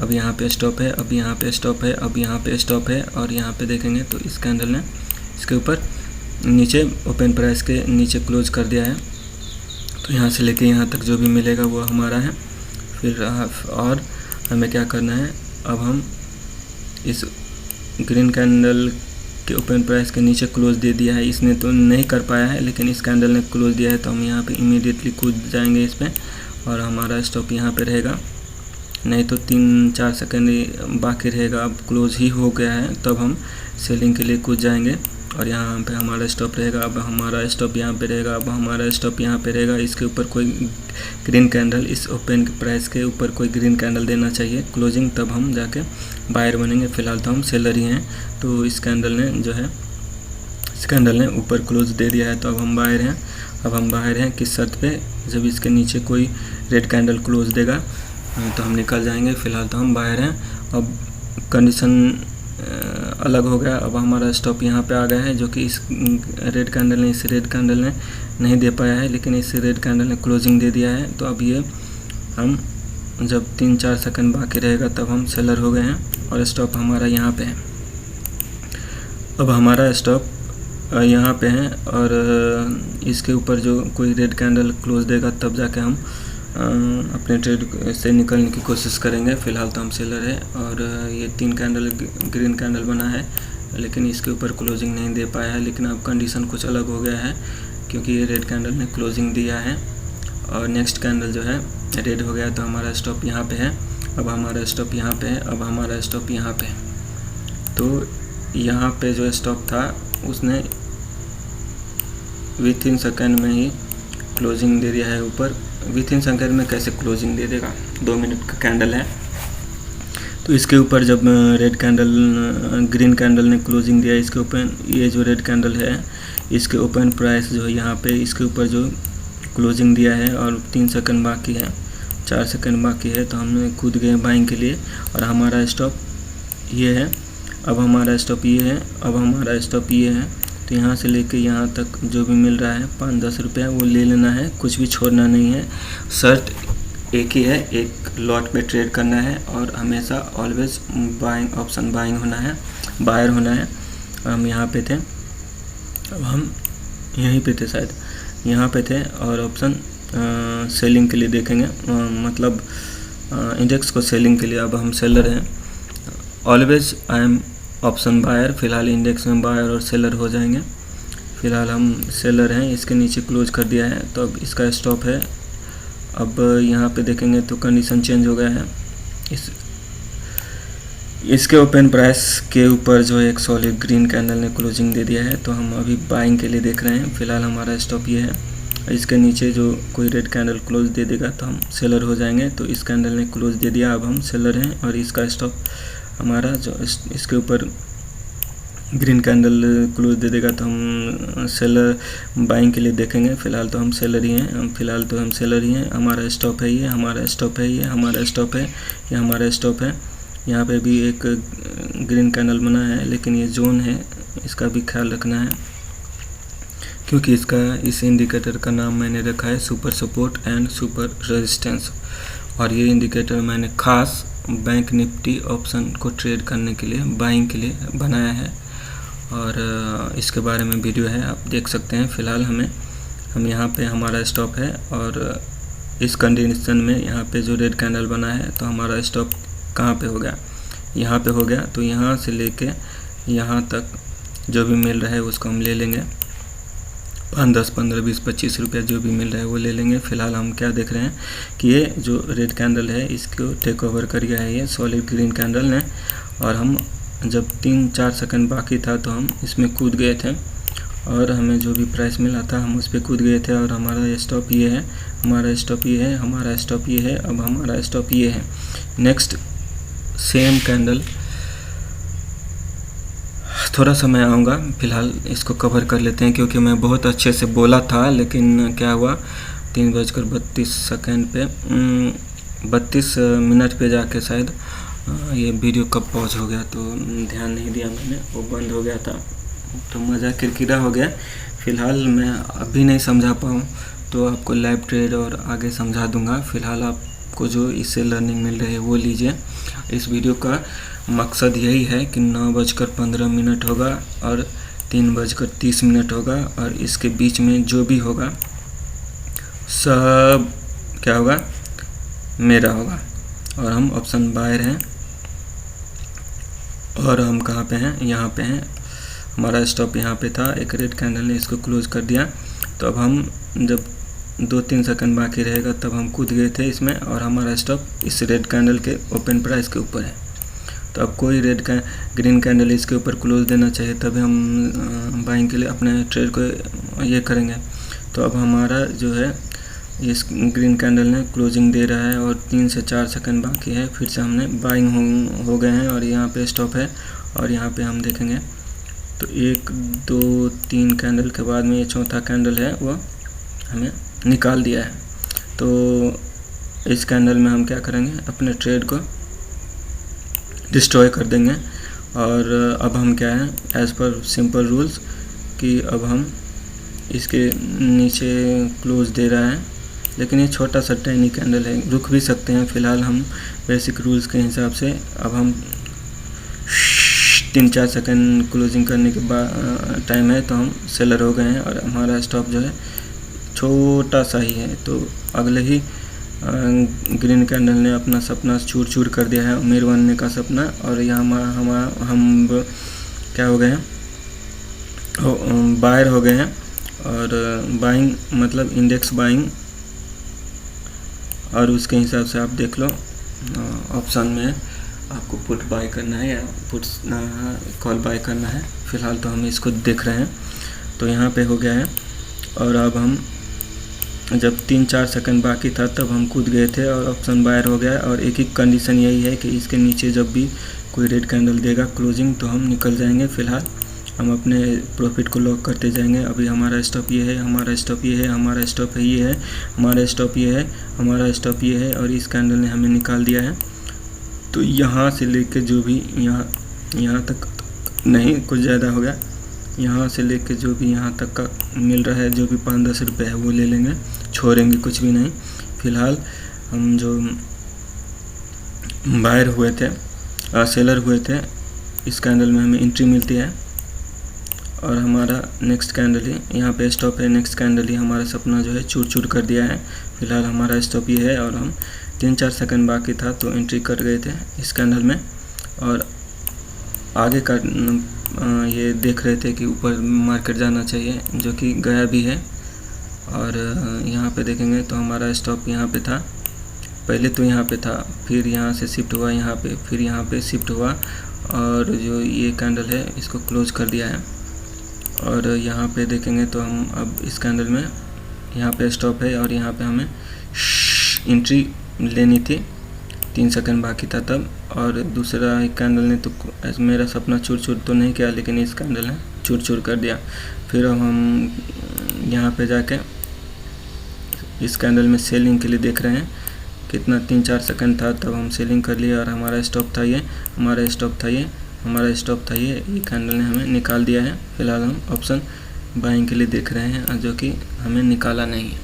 अब यहाँ पे स्टॉप है, अब यहाँ पे स्टॉप है, अब यहाँ पे स्टॉप है। और यहाँ पे देखेंगे तो इस कैंडल ने इसके ऊपर नीचे ओपन प्राइस के नीचे क्लोज कर दिया है। तो यहाँ से लेके यहाँ तक जो भी मिलेगा वो हमारा है। फिर और हमें क्या करना है, अब हम इस ग्रीन कैंडल के ओपन प्राइस के नीचे क्लोज दे दिया है, इसने तो नहीं कर पाया है, लेकिन इस कैंडल ने क्लोज दिया है, तो हम यहाँ पे इमीडिएटली कूद जाएंगे इस पर, और हमारा स्टॉप यहाँ पे रहेगा। नहीं तो 3-4 सेकंड बाकी रहेगा, अब क्लोज ही हो गया है, तब हम सेलिंग के लिए कूद जाएंगे, और यहाँ पे हमारा स्टॉप रहेगा। अब हमारा स्टॉप यहाँ पे रहेगा, अब हमारा स्टॉप यहाँ पे रहेगा। इसके ऊपर कोई ग्रीन कैंडल, इस ओपन प्राइस के ऊपर कोई ग्रीन कैंडल देना चाहिए क्लोजिंग, तब हम जाके बायर बनेंगे। फ़िलहाल तो हम सेलर ही हैं। तो इस कैंडल ने जो है, इस कैंडल ने ऊपर क्लोज दे दिया है, तो अब हम बायर हैं। अब हम बायर हैं किस शर्त पे, जब इसके नीचे कोई रेड कैंडल क्लोज देगा तो हम निकल जाएंगे। फ़िलहाल तो हम बाहर हैं। अब कंडीशन अलग हो गया। अब हमारा स्टॉप यहाँ पे आ गया है, जो कि इस रेड कैंडल ने नहीं दे पाया है, लेकिन इस रेड कैंडल ने क्लोजिंग दे दिया है। तो अब ये हम जब 3-4 सेकंड बाकी रहेगा तब हम सेलर हो गए हैं, और स्टॉप हमारा यहाँ पे है। अब हमारा स्टॉप यहाँ पे है, और इसके ऊपर जो कोई रेड कैंडल क्लोज देगा तब जाके हम अपने ट्रेड से निकलने की कोशिश करेंगे। फ़िलहाल तो हम सेलर है, और ये 3 कैंडल ग्रीन कैंडल बना है, लेकिन इसके ऊपर क्लोजिंग नहीं दे पाया है। लेकिन अब कंडीशन कुछ अलग हो गया है, क्योंकि ये रेड कैंडल ने क्लोजिंग दिया है, और नेक्स्ट कैंडल जो है रेड हो गया, तो हमारा स्टॉप यहाँ पे है। अब हमारा स्टॉप यहाँ पे है, अब हमारा स्टॉप यहाँ पे है। तो यहाँ पे जो स्टॉप था उसने विथिन सेकंड में ही क्लोजिंग दे दिया है ऊपर। विथिन सेकंड में कैसे क्लोजिंग दे देगा, 2 मिनट का कैंडल है, तो इसके ऊपर जब रेड कैंडल ग्रीन कैंडल ने क्लोजिंग दिया, इसके ओपन, ये जो रेड कैंडल है इसके ओपन प्राइस जो है यहाँ पे इसके ऊपर जो क्लोजिंग दिया है और 3 सेकंड बाकी है, 4 सेकंड बाकी है, तो हमने कूद गए बाइंग के लिए और हमारा स्टॉप ये है, अब हमारा स्टॉप ये है, अब हमारा स्टॉप ये है। तो यहाँ से लेके यहाँ तक जो भी मिल रहा है 5-10 रुपया वो ले लेना है, कुछ भी छोड़ना नहीं है। शर्त एक ही है, एक लॉट पे ट्रेड करना है और हमेशा ऑलवेज बाइंग ऑप्शन बाइंग होना है, बायर होना है। हम यहाँ पे थे, अब हम यहीं पे थे, शायद यहाँ पे थे और ऑप्शन सेलिंग के लिए देखेंगे, मतलब इंडेक्स को सेलिंग के लिए अब हम सेलर हैं। Always I am option buyer, फ़िलहाल इंडेक्स में बायर और सेलर हो जाएंगे। फ़िलहाल हम सेलर हैं, इसके नीचे क्लोज कर दिया है तो अब इसका स्टॉप है। अब यहाँ पे देखेंगे तो कंडीशन चेंज हो गया है, इसके ओपन प्राइस के ऊपर जो एक सॉलिड ग्रीन कैंडल ने क्लोजिंग दे दिया है, तो हम अभी बाइंग के लिए देख रहे हैं। फ़िलहाल हमारा स्टॉप ये है, इसके नीचे जो कोई रेड कैंडल क्लोज दे देगा तो हम सेलर हो जाएंगे। तो इस कैंडल ने क्लोज दे दिया, अब हम सेलर हैं और इसका स्टॉप हमारा जो इसके ऊपर ग्रीन कैंडल क्लोज दे देगा तो हम सेलर बाइंग के लिए देखेंगे। फ़िलहाल तो हम सेलर ही हैं, फ़िलहाल तो हम सेलर ही हैं। हमारा स्टॉप है ये, हमारा स्टॉप है ये, हमारा स्टॉप है ये, हमारा स्टॉप है। यहाँ पे भी एक ग्रीन कैंडल बना है, लेकिन ये जोन है, इसका भी ख्याल रखना है क्योंकि इसका इस इंडिकेटर का नाम मैंने रखा है super support and super resistance. और ये इंडिकेटर मैंने खास बैंक निफ्टी ऑप्शन को ट्रेड करने के लिए, बाइंग के लिए बनाया है और इसके बारे में वीडियो है, आप देख सकते हैं। फ़िलहाल हम यहाँ पे हमारा स्टॉप है और इस कंडीशन में यहाँ पे जो रेड कैंडल बना है तो हमारा स्टॉप कहाँ पे हो गया, यहाँ पे हो गया। तो यहाँ से लेके यहाँ तक जो भी मिल रहा है उसको हम ले लेंगे, 5, 10, 15, 20, 25 रुपया जो भी मिल रहा है वो ले लेंगे। फ़िलहाल हम क्या देख रहे हैं कि ये जो रेड कैंडल है इसको टेक ओवर कर गया है ये सॉलिड ग्रीन कैंडल ने, और हम जब 3-4 सेकंड बाकी था तो हम इसमें कूद गए थे और हमें जो भी प्राइस मिला था हम उस पर कूद गए थे। और हमारा स्टॉप ये है, हमारा स्टॉप ये है, हमारा स्टॉप ये है, अब हमारा स्टॉप ये है। नेक्स्ट सेम कैंडल थोड़ा समय आऊँगा, फ़िलहाल इसको कवर कर लेते हैं क्योंकि मैं बहुत अच्छे से बोला था, लेकिन क्या हुआ 3:32 पे 32 मिनट पे जाके शायद ये वीडियो कब पॉज हो गया तो ध्यान नहीं दिया मैंने, वो बंद हो गया था तो मज़ा किरकिरा हो गया। फ़िलहाल मैं अभी नहीं समझा पाऊँ तो आपको लाइव ट्रेड और आगे समझा दूँगा। फ़िलहाल आपको जो इससे लर्निंग मिल रही है वो लीजिए। इस वीडियो का मकसद यही है कि 9:15 होगा और 3:30 होगा और इसके बीच में जो भी होगा सब क्या होगा, मेरा होगा। और हम ऑप्शन बायर हैं और हम कहाँ पे हैं, यहाँ पे हैं। हमारा स्टॉप यहाँ पे था, एक रेड कैंडल ने इसको क्लोज कर दिया। तो अब हम जब 2-3 सेकंड बाकी रहेगा तब हम कूद गए थे इसमें और हमारा स्टॉप इस रेड कैंडल के ओपन प्राइस के ऊपर है। तो अब कोई ग्रीन कैंडल इसके ऊपर क्लोज देना चाहिए तभी हम बाइंग के लिए अपने ट्रेड को ये करेंगे। तो अब हमारा जो है इस ग्रीन कैंडल ने क्लोजिंग दे रहा है और 3 से 4 सेकंड बाकी है, फिर से हमने बाइंग हो गए हैं और यहाँ पे स्टॉप है। और यहाँ पे हम देखेंगे तो 1, 2, 3 कैंडल के बाद में ये चौथा कैंडल है वो हमें निकाल दिया है। तो इस कैंडल में हम क्या करेंगे, अपने ट्रेड को डिस्ट्रॉय कर देंगे। और अब हम क्या है, एज़ पर सिंपल रूल्स कि अब हम इसके नीचे क्लोज दे रहा है, लेकिन ये छोटा सा टाइनी कैंडल है, रुक भी सकते हैं। फ़िलहाल हम बेसिक रूल्स के हिसाब से अब हम 3-4 सेकंड क्लोजिंग करने के बाद टाइम है तो हम सेलर हो गए हैं और हमारा स्टॉप जो है छोटा सा ही है। तो अगले ही ग्रीन कैंडल ने अपना सपना चूर चूर कर दिया है, अमीर बनने का सपना। और यहाँ हम क्या हो गए हैं, बायर हो गए हैं। और बाइंग मतलब इंडेक्स बाइंग, और उसके हिसाब से आप देख लो ऑप्शन में आपको पुट बाय करना है या पुट कॉल बाय करना है। फ़िलहाल तो हम इसको देख रहे हैं। तो यहाँ पे हो गया है और अब हम जब 3-4 सेकंड बाकी था तब हम कूद गए थे और ऑप्शन बायर हो गया। और एक ही कंडीशन यही है कि इसके नीचे जब भी कोई रेड कैंडल देगा क्लोजिंग तो हम निकल जाएंगे। फ़िलहाल हम अपने प्रॉफिट को लॉक करते जाएंगे। अभी हमारा स्टॉप ये है, हमारा स्टॉप ये है, हमारा स्टॉप ये है, हमारा स्टॉप ये है, हमारा स्टॉप ये है और इस कैंडल ने हमें निकाल दिया है। तो यहाँ से लेके जो भी यहाँ तक नहीं, कुछ ज़्यादा हो गया, यहाँ से लेके जो भी यहाँ तक का मिल रहा है, जो भी 5-10 रुपये है वो ले लेंगे, छोड़ेंगे कुछ भी नहीं। फ़िलहाल हम जो बायर हुए थे, सेलर हुए थे, इस कैंडल में हमें एंट्री मिलती है और हमारा नेक्स्ट कैंडल ही यहाँ पे स्टॉप है। नेक्स्ट कैंडल ही हमारा सपना जो है चूर चूर कर दिया है। फ़िलहाल हमारा स्टॉप ये है और हम 3-4 सेकंड बाकी था तो एंट्री कर गए थे इस कैंडल में और आगे का ये देख रहे थे कि ऊपर मार्केट जाना चाहिए, जो कि गया भी है। और यहाँ पे देखेंगे तो हमारा स्टॉप यहाँ पे था, पहले तो यहाँ पे था, फिर यहाँ से शिफ्ट हुआ यहाँ पे, फिर यहाँ पे शिफ्ट हुआ और जो ये कैंडल है इसको क्लोज कर दिया है। और यहाँ पे देखेंगे तो हम अब इस कैंडल में यहाँ पे स्टॉप है और यहाँ पे हमें एंट्री लेनी थी, 3 सेकंड बाकी था तब। और दूसरा एक कैंडल ने तो मेरा सपना चूर चूर तो नहीं किया, लेकिन इस कैंडल ने चूर चूर कर दिया। फिर अब हम यहाँ पे जाके इस कैंडल में सेलिंग के लिए देख रहे हैं, कितना 3-4 सेकंड था तब हम सेलिंग कर लिए और हमारा स्टॉप था ये, हमारा स्टॉप था ये, हमारा स्टॉप था ये कैंडल ने हमें निकाल दिया है। फिलहाल हम ऑप्शन बाइंग के लिए देख रहे हैं, जो कि हमें निकाला नहीं है।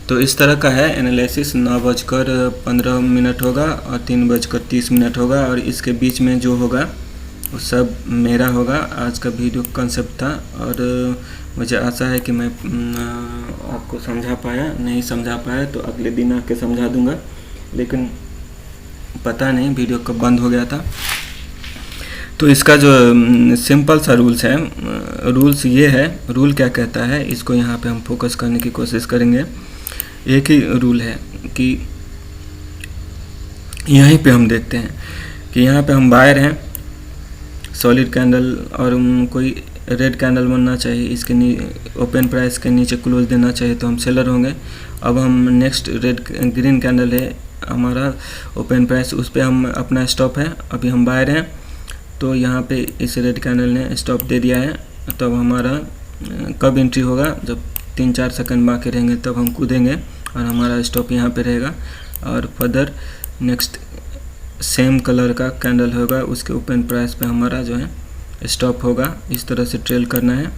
तो इस तरह का है एनालिसिस। 9:15 होगा और 3:30 होगा और इसके बीच में जो होगा वो सब मेरा होगा। आज का वीडियो कंसेप्ट था और मुझे आशा है कि मैं आपको समझा पाया, नहीं समझा पाया तो अगले दिन आके समझा दूंगा, लेकिन पता नहीं वीडियो कब बंद हो गया था। तो इसका जो सिंपल सा रूल्स है, रूल्स ये है, रूल क्या कहता है इसको यहाँ पे हम फोकस करने की कोशिश करेंगे। एक ही रूल है कि यहीं पे हम देखते हैं कि यहाँ पे हम बायर हैं, सॉलिड कैंडल और कोई रेड कैंडल बनना चाहिए, इसके ओपन प्राइस के नीचे क्लोज देना चाहिए तो हम सेलर होंगे। अब हम नेक्स्ट ग्रीन कैंडल है हमारा ओपन प्राइस, उस पर हम अपना स्टॉप है, अभी हम बायर हैं। तो यहाँ पे इस रेड कैंडल ने स्टॉप दे दिया है, तब हमारा कब एंट्री होगा, जब 3-4 सेकंड बाकी रहेंगे तब हम कूदेंगे और हमारा स्टॉप यहाँ पे रहेगा। और फर्दर नेक्स्ट सेम कलर का कैंडल होगा, उसके ओपन प्राइस पे हमारा जो है स्टॉप होगा। इस तरह से ट्रेल करना है,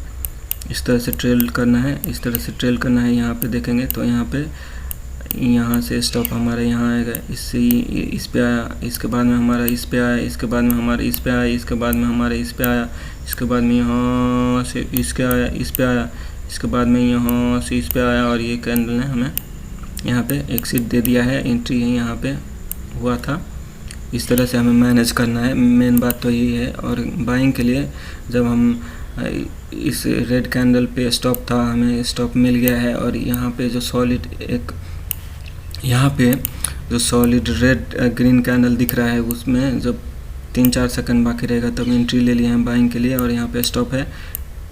इस तरह से ट्रेल करना है, इस तरह से ट्रेल करना है। यहाँ पे देखेंगे तो यहाँ से स्टॉप हमारे यहाँ आएगा, इससे इस पे आया, इसके बाद में हमारा इस पे आया, इसके बाद में हमारा इस पे आया, इसके बाद में हमारा इस पे आया, इसके बाद में यहाँ से इसके आया, इस पे आया, इसके बाद में यहाँ से इस पे आया और ये कैंडल ने हमें यहाँ पे एग्जिट दे दिया है, एंट्री यहाँ पे हुआ था। इस तरह से हमें मैनेज करना है, मेन बात तो यही है। और बाइंग के लिए जब हम इस रेड कैंडल पे स्टॉप था, हमें स्टॉप मिल गया है और यहाँ पे जो सॉलिड यहाँ पे जो सॉलिड रेड ग्रीन कैंडल दिख रहा है उसमें जब 3-4 सेकंड बाकी रहेगा तब एंट्री ले लिए हैं बाइंग के लिए और यहाँ पे स्टॉप है।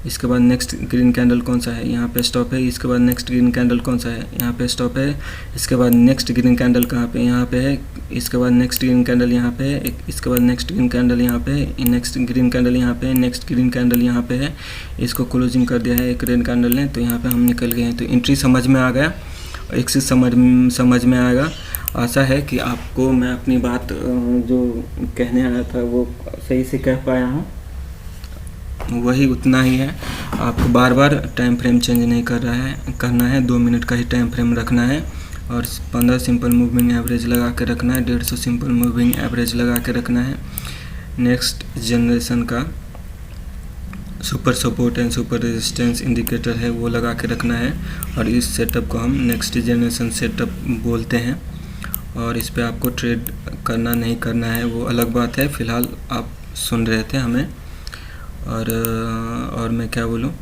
इसके बाद नेक्स्ट ग्रीन कैंडल कौन सा है, यहाँ पे स्टॉप है। इसके बाद नेक्स्ट ग्रीन कैंडल कौन सा है, यहाँ पे स्टॉप है। इसके बाद नेक्स्ट ग्रीन कैंडल कहाँ पे, यहाँ पे है। इसके बाद नेक्स्ट ग्रीन कैंडल यहाँ पे है, इसके बाद नेक्स्ट ग्रीन कैंडल यहाँ पे है, नेक्स्ट ग्रीन कैंडल यहाँ पे है, नेक्स्ट ग्रीन कैंडल यहाँ पे है। इसको क्लोजिंग कर दिया है एक रेड कैंडल ने, तो यहाँ पे हम निकल गए हैं। तो एंट्री समझ में आ गया, एक से समझ में आएगा। आशा है कि आपको मैं अपनी बात जो कहने आया था वो सही से कह पाया हूँ, वही उतना ही है। आपको बार बार टाइम फ्रेम चेंज नहीं करना है, 2 मिनट का ही टाइम फ्रेम रखना है और 15 सिंपल मूविंग एवरेज लगा के रखना है, 150 सिंपल मूविंग एवरेज लगा के रखना है। नेक्स्ट जनरेशन का super support and super resistance indicator है वो लगा के रखना है और इस सेटअप को हम नेक्स्ट जनरेशन सेटअप बोलते हैं। और इस पे आपको ट्रेड करना नहीं करना है वो अलग बात है, फ़िलहाल आप सुन रहे थे हमें। और मैं क्या बोलूँ,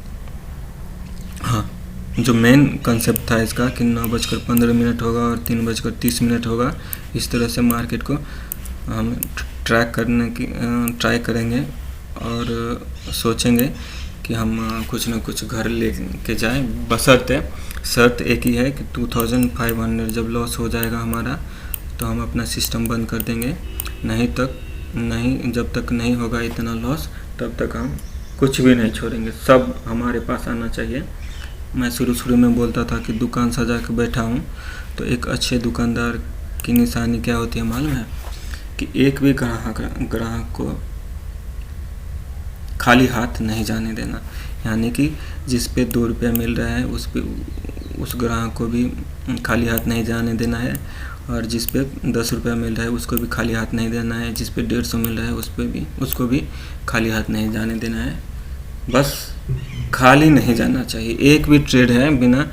हाँ, जो मेन कंसेप्ट था इसका कि 9:15 होगा और 3:30 होगा। इस तरह से मार्केट को हम ट्राई करेंगे और सोचेंगे कि हम कुछ ना कुछ घर ले के जाएँ, बशर्ते शर्त एक ही है कि 2500 जब लॉस हो जाएगा हमारा तो हम अपना सिस्टम बंद कर देंगे, नहीं जब तक नहीं होगा इतना लॉस तब तक हम कुछ भी नहीं छोड़ेंगे, सब हमारे पास आना चाहिए। मैं शुरू में बोलता था कि दुकान सजा के बैठा हूँ, तो एक अच्छे दुकानदार की निशानी क्या होती है मालूम है? कि एक भी ग्राहक को खाली हाथ नहीं जाने देना, यानी कि जिस पे 2 रुपया मिल रहा है उस ग्राहक को भी खाली हाथ नहीं जाने देना है, और जिस पे 10 रुपया मिल रहा है उसको भी खाली हाथ नहीं देना है, जिस पे 150 मिल रहा है उसको भी खाली हाथ नहीं जाने देना है। बस खाली नहीं जाना चाहिए, एक भी ट्रेड है बिना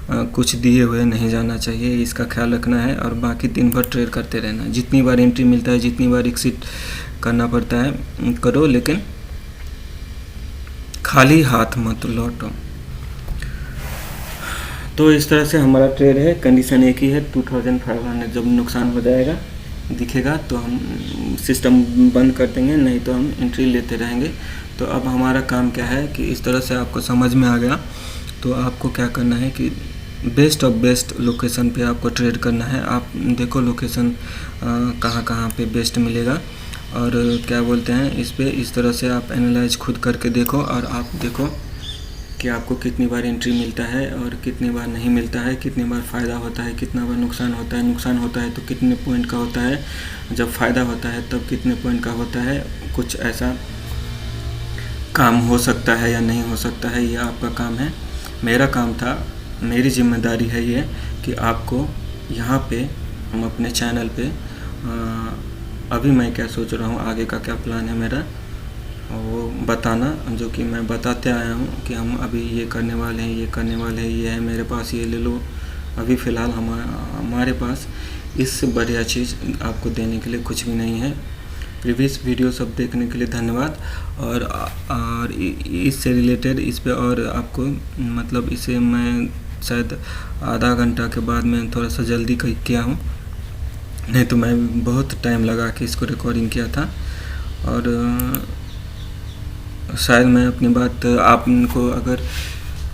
कुछ दिए हुए नहीं जाना चाहिए, इसका ख्याल रखना है। और बाकी दिन भर ट्रेड करते रहना, जितनी बार एंट्री मिलता है, जितनी बार एग्जिट करना पड़ता है करो, लेकिन खाली हाथ मत लौटो। तो इस तरह से हमारा ट्रेड है, कंडीशन एक ही है 2500। जब नुकसान हो जाएगा दिखेगा तो हम सिस्टम बंद कर देंगे, नहीं तो हम एंट्री लेते रहेंगे। तो अब हमारा काम क्या है कि इस तरह से आपको समझ में आ गया, तो आपको क्या करना है कि बेस्ट ऑफ बेस्ट लोकेशन पे आपको ट्रेड करना है। आप देखो लोकेशन कहाँ पे बेस्ट मिलेगा, और क्या बोलते हैं इस तरह से आप एनालाइज खुद करके देखो, और आप देखो कि आपको कितनी बार एंट्री मिलता है और कितनी बार नहीं मिलता है, कितनी बार फ़ायदा होता है, कितना बार नुकसान होता है। नुकसान होता है तो कितने पॉइंट का होता है, जब फ़ायदा होता है तब कितने पॉइंट का होता है। कुछ ऐसा काम हो सकता है या नहीं हो सकता है, ये आपका काम है। मेरा काम था, मेरी जिम्मेदारी है ये कि आपको यहाँ पे हम अपने चैनल पे अभी मैं क्या सोच रहा हूँ, आगे का क्या प्लान है मेरा, वो बताना, जो कि मैं बताते आया हूँ कि हम अभी ये करने वाले हैं, ये है मेरे पास, ये ले लो। अभी फ़िलहाल हमारे पास इससे बढ़िया चीज़ आपको देने के लिए कुछ भी नहीं है। प्रीवियस वीडियो सब देखने के लिए धन्यवाद। और इससे रिलेटेड इस पे और आपको मतलब इसे मैं शायद आधा घंटा के बाद मैं थोड़ा सा जल्दी किया हूँ, नहीं तो मैं बहुत टाइम लगा के इसको रिकॉर्डिंग किया था। और शायद मैं अपनी बात, आपको अगर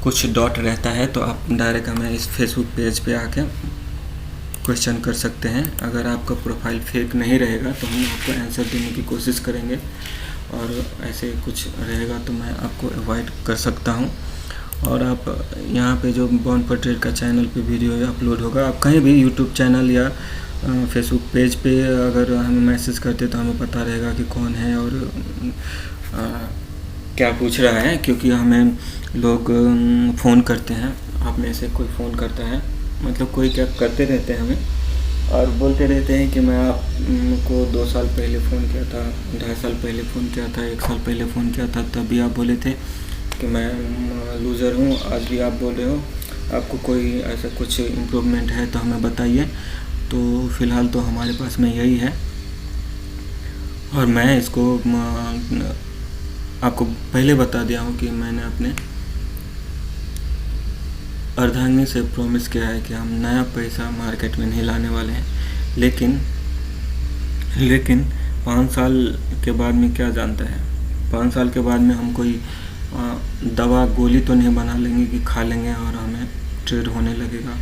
कुछ डाउट रहता है तो आप डायरेक्ट हमें इस फेसबुक पेज पे आके क्वेश्चन कर सकते हैं। अगर आपका प्रोफाइल फेक नहीं रहेगा तो हम आपको आंसर देने की कोशिश करेंगे, और ऐसे कुछ रहेगा तो मैं आपको अवॉइड कर सकता हूं। और आप यहाँ पे जो बॉन्ड फॉर ट्रेड का चैनल पे वीडियो अपलोड होगा, आप कहीं भी यूट्यूब चैनल या फेसबुक पेज पे अगर हमें मैसेज करते तो हमें पता रहेगा कि कौन है और क्या पूछ रहा है, क्योंकि हमें लोग फ़ोन करते हैं, आप में से कोई फ़ोन करता है, मतलब कोई क्या करते रहते हैं हमें और बोलते रहते हैं कि मैं आपको 2 साल पहले फ़ोन किया था, 2.5 साल पहले फ़ोन किया था, 1 साल पहले फ़ोन किया था, तब भी आप बोले थे कि मैं लूज़र हूँ। आज भी आप बोल रहे हो, आपको कोई ऐसा कुछ इम्प्रूवमेंट है तो हमें बताइए। तो फ़िलहाल तो हमारे पास में यही है, और मैं इसको आपको पहले बता दिया हूँ कि मैंने अपने अर्धांगिनी से प्रॉमिस किया है कि हम नया पैसा मार्केट में नहीं लाने वाले हैं। लेकिन 5 साल के बाद में क्या जानता है, 5 साल के बाद में हम कोई दवा गोली तो नहीं बना लेंगे कि खा लेंगे और हमें ट्रेड होने लगेगा।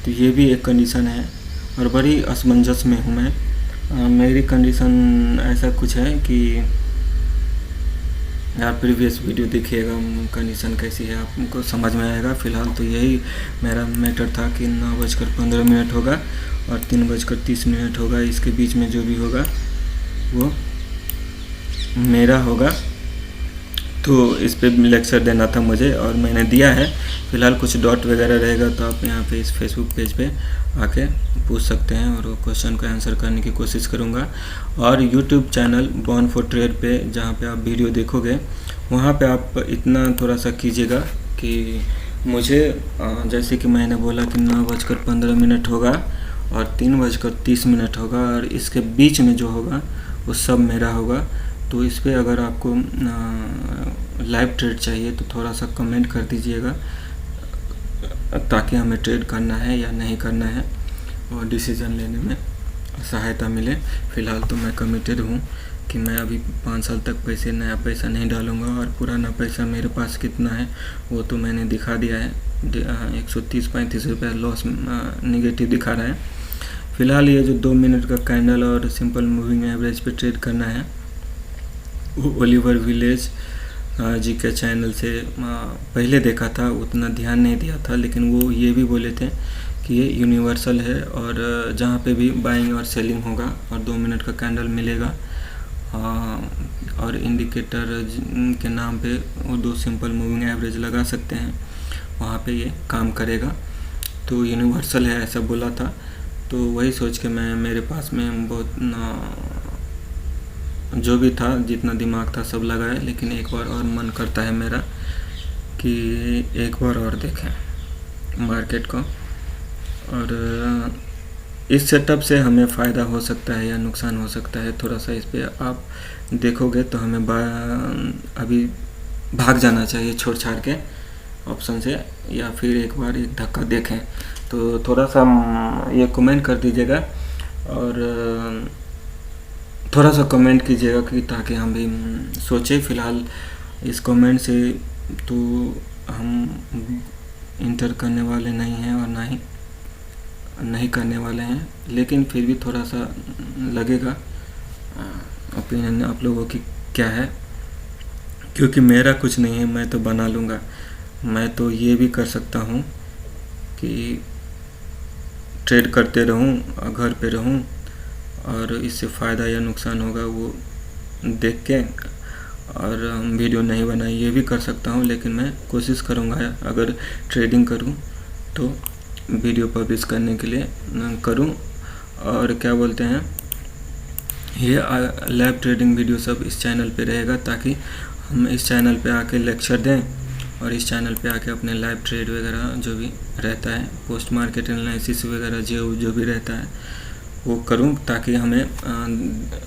तो ये भी एक कंडीशन है, और बड़ी असमंजस में हूँ मैं। मेरी कंडीशन ऐसा कुछ है कि आप प्रीवियस वीडियो देखिएगा, कंडीशन कैसी है आपको समझ में आएगा। फ़िलहाल तो यही मेरा मैटर था कि 9:15 होगा और 3:30 होगा, इसके बीच में जो भी होगा वो मेरा होगा। तो इस पे लेक्चर देना था मुझे और मैंने दिया है। फ़िलहाल कुछ डॉट वगैरह रहेगा तो आप यहाँ पे इस फेसबुक पेज पे आके पूछ सकते हैं और क्वेश्चन का आंसर करने की कोशिश करूँगा। और YouTube channel bond for trade पे जहाँ पे आप वीडियो देखोगे वहाँ पे आप इतना थोड़ा सा कीजिएगा कि मुझे जैसे कि मैंने बोला कि 9:15 होगा और 3:30 होगा और इसके बीच में जो होगा वो सब मेरा होगा। तो इस पे अगर आपको लाइव ट्रेड चाहिए तो थोड़ा सा कमेंट कर दीजिएगा, ताकि हमें ट्रेड करना है या नहीं करना है और डिसीज़न लेने में सहायता मिले। फ़िलहाल तो मैं कमिटेड हूँ कि मैं अभी 5 साल तक नया पैसा नहीं डालूँगा, और पुराना पैसा मेरे पास कितना है वो तो मैंने दिखा दिया है। 130-35 रुपया लॉस निगेटिव दिखा रहा है। फ़िलहाल ये जो 2 मिनट का कैंडल और सिंपल मूविंग एवरेज पे ट्रेड करना है, वो ओलिवर विलेज जी के चैनल से पहले देखा था, उतना ध्यान नहीं दिया था, लेकिन वो ये भी बोले थे कि ये यूनिवर्सल है और जहाँ पे भी बाइंग और सेलिंग होगा और 2 मिनट का कैंडल मिलेगा और इंडिकेटर के नाम पे वो 2 सिंपल मूविंग एवरेज लगा सकते हैं, वहाँ पे ये काम करेगा। तो यूनिवर्सल है ऐसा बोला था, तो वही सोच के मैं मेरे पास में बहुत जो भी था, जितना दिमाग था सब लगाया, लेकिन एक बार और मन करता है मेरा कि एक बार और देखें मार्केट को। और इस सेटअप से हमें फ़ायदा हो सकता है या नुकसान हो सकता है, थोड़ा सा इस पर आप देखोगे तो हमें अभी भाग जाना चाहिए छोड़ छाड़ के ऑप्शन से, या फिर एक बार एक धक्का देखें। तो थोड़ा सा ये कमेंट कर दीजिएगा और थोड़ा सा कमेंट कीजिएगा कि ताकि हम भी सोचें। फ़िलहाल इस कमेंट से तो हम इंटर करने वाले नहीं हैं और ना ही नहीं करने वाले हैं, लेकिन फिर भी थोड़ा सा लगेगा ओपिनियन आप लोगों की क्या है, क्योंकि मेरा कुछ नहीं है, मैं तो बना लूँगा। मैं तो ये भी कर सकता हूँ कि ट्रेड करते रहूँ, घर पे रहूँ, और इससे फ़ायदा या नुकसान होगा वो देख के और वीडियो नहीं बनाई, ये भी कर सकता हूँ। लेकिन मैं कोशिश करूँगा अगर ट्रेडिंग करूँ तो वीडियो पब्लिश करने के लिए करूँ। और क्या बोलते हैं, ये लाइव ट्रेडिंग वीडियो सब इस चैनल पे रहेगा, ताकि हम इस चैनल पे आके लेक्चर दें और इस चैनल पे आके अपने लाइव ट्रेड वगैरह जो भी रहता है, पोस्ट मार्केट एनालिसिस वगैरह जो भी रहता है वो करूं, ताकि हमें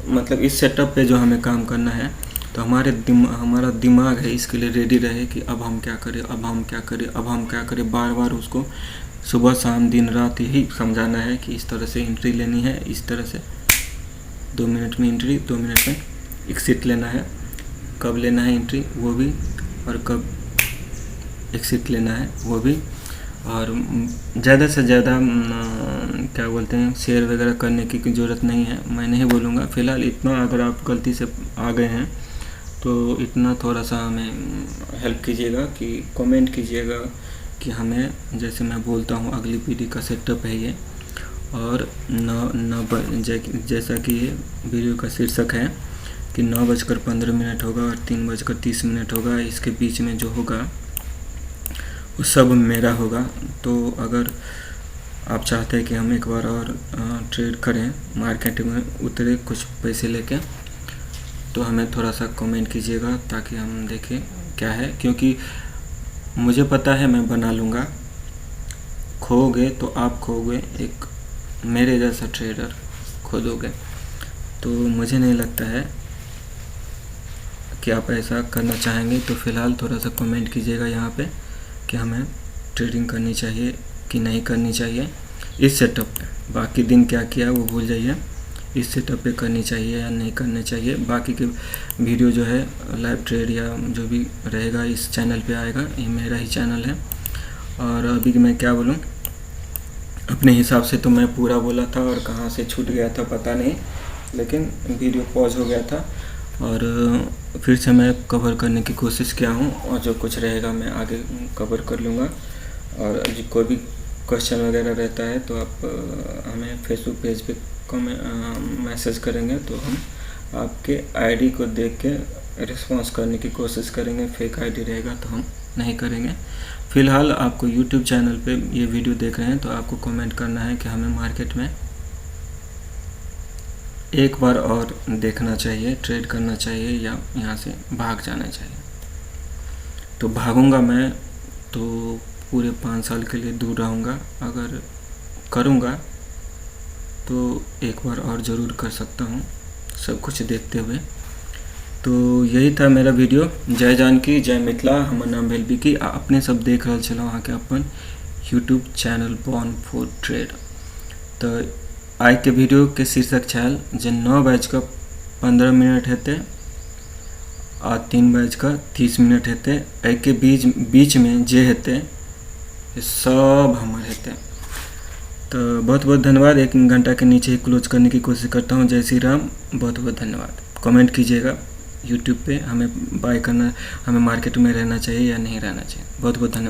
मतलब इस सेटअप पे जो हमें काम करना है तो हमारा दिमाग है इसके लिए रेडी रहे कि अब हम क्या करें, अब हम क्या करें, अब हम क्या करें। बार बार उसको सुबह शाम दिन रात यही समझाना है कि इस तरह से एंट्री लेनी है, इस तरह से 2 मिनट में एंट्री, 2 मिनट में एग्जिट लेना है, कब लेना है एंट्री वो भी, और कब एग्जिट लेना है वो भी। और ज़्यादा से ज़्यादा क्या बोलते हैं, शेयर वगैरह करने की ज़रूरत नहीं है, मैं नहीं बोलूँगा। फ़िलहाल इतना अगर आप गलती से आ गए हैं तो इतना थोड़ा सा हमें हेल्प कीजिएगा कि कमेंट कीजिएगा कि हमें, जैसे मैं बोलता हूँ, अगली पीढ़ी का सेटअप है ये, और जैसा कि ये वीडियो का शीर्षक है कि 9:15 होगा और 3:30 होगा, इसके बीच में जो होगा वो सब मेरा होगा। तो अगर आप चाहते हैं कि हम एक बार और ट्रेड करें, मार्केट में उतरे कुछ पैसे लेके, तो हमें थोड़ा सा कमेंट कीजिएगा ताकि हम देखें क्या है, क्योंकि मुझे पता है मैं बना लूँगा। खोओगे तो आप खोओगे, एक मेरे जैसा ट्रेडर खो दोगे, तो मुझे नहीं लगता है कि आप ऐसा करना चाहेंगे। तो फ़िलहाल थोड़ा सा कमेंट कीजिएगा यहाँ पे कि हमें ट्रेडिंग करनी चाहिए कि नहीं करनी चाहिए इस सेटअप पे। बाकी दिन क्या किया वो भूल जाइए, इस सेटअप पे करनी चाहिए या नहीं करनी चाहिए। बाकी के वीडियो जो है लाइव ट्रेड या जो भी रहेगा इस चैनल पे आएगा, ये मेरा ही चैनल है। और अभी मैं क्या बोलूँ, अपने हिसाब से तो मैं पूरा बोला था और कहाँ से छूट गया था पता नहीं, लेकिन वीडियो पॉज हो गया था और फिर से मैं कवर करने की कोशिश किया हूँ, और जो कुछ रहेगा मैं आगे कवर कर लूँगा। और कोई भी क्वेश्चन वगैरह रहता है तो आप हमें फेसबुक पेज पे मैसेज करेंगे, तो हम आपके आईडी को देख के रिस्पॉन्स करने की कोशिश करेंगे। फेक आईडी रहेगा तो हम नहीं करेंगे। फ़िलहाल आपको यूट्यूब चैनल पे ये वीडियो देख रहे हैं तो आपको कमेंट करना है कि हमें मार्केट में एक बार और देखना चाहिए, ट्रेड करना चाहिए या यहाँ से भाग जाना चाहिए। तो भागूंगा मैं तो पूरे 5 साल के लिए दूर रहूँगा, अगर करूँगा तो एक बार और ज़रूर कर सकता हूँ सब कुछ देखते हुए। तो यही था मेरा वीडियो। जय जानकी, जय मिथिला, हमर नाम भेल बिकी। अपने सब देख रहा चलो अहाँ के अपन YouTube channel born for trade. तो आइ के वीडियो के शीर्षक छल जे 9:15 हेतै आ 3:30 हेतै। एहि के बीच में जे हेतै सब हमर हेतै। तो बहुत बहुत धन्यवाद। 1 घंटा के नीचे ही क्लोज करने की कोशिश करता हूँ। जय श्री राम। बहुत बहुत धन्यवाद। कमेंट कीजिएगा यूट्यूब पे हमें बाय करना, हमें मार्केट में रहना चाहिए या नहीं रहना चाहिए। बहुत बहुत धन्यवाद।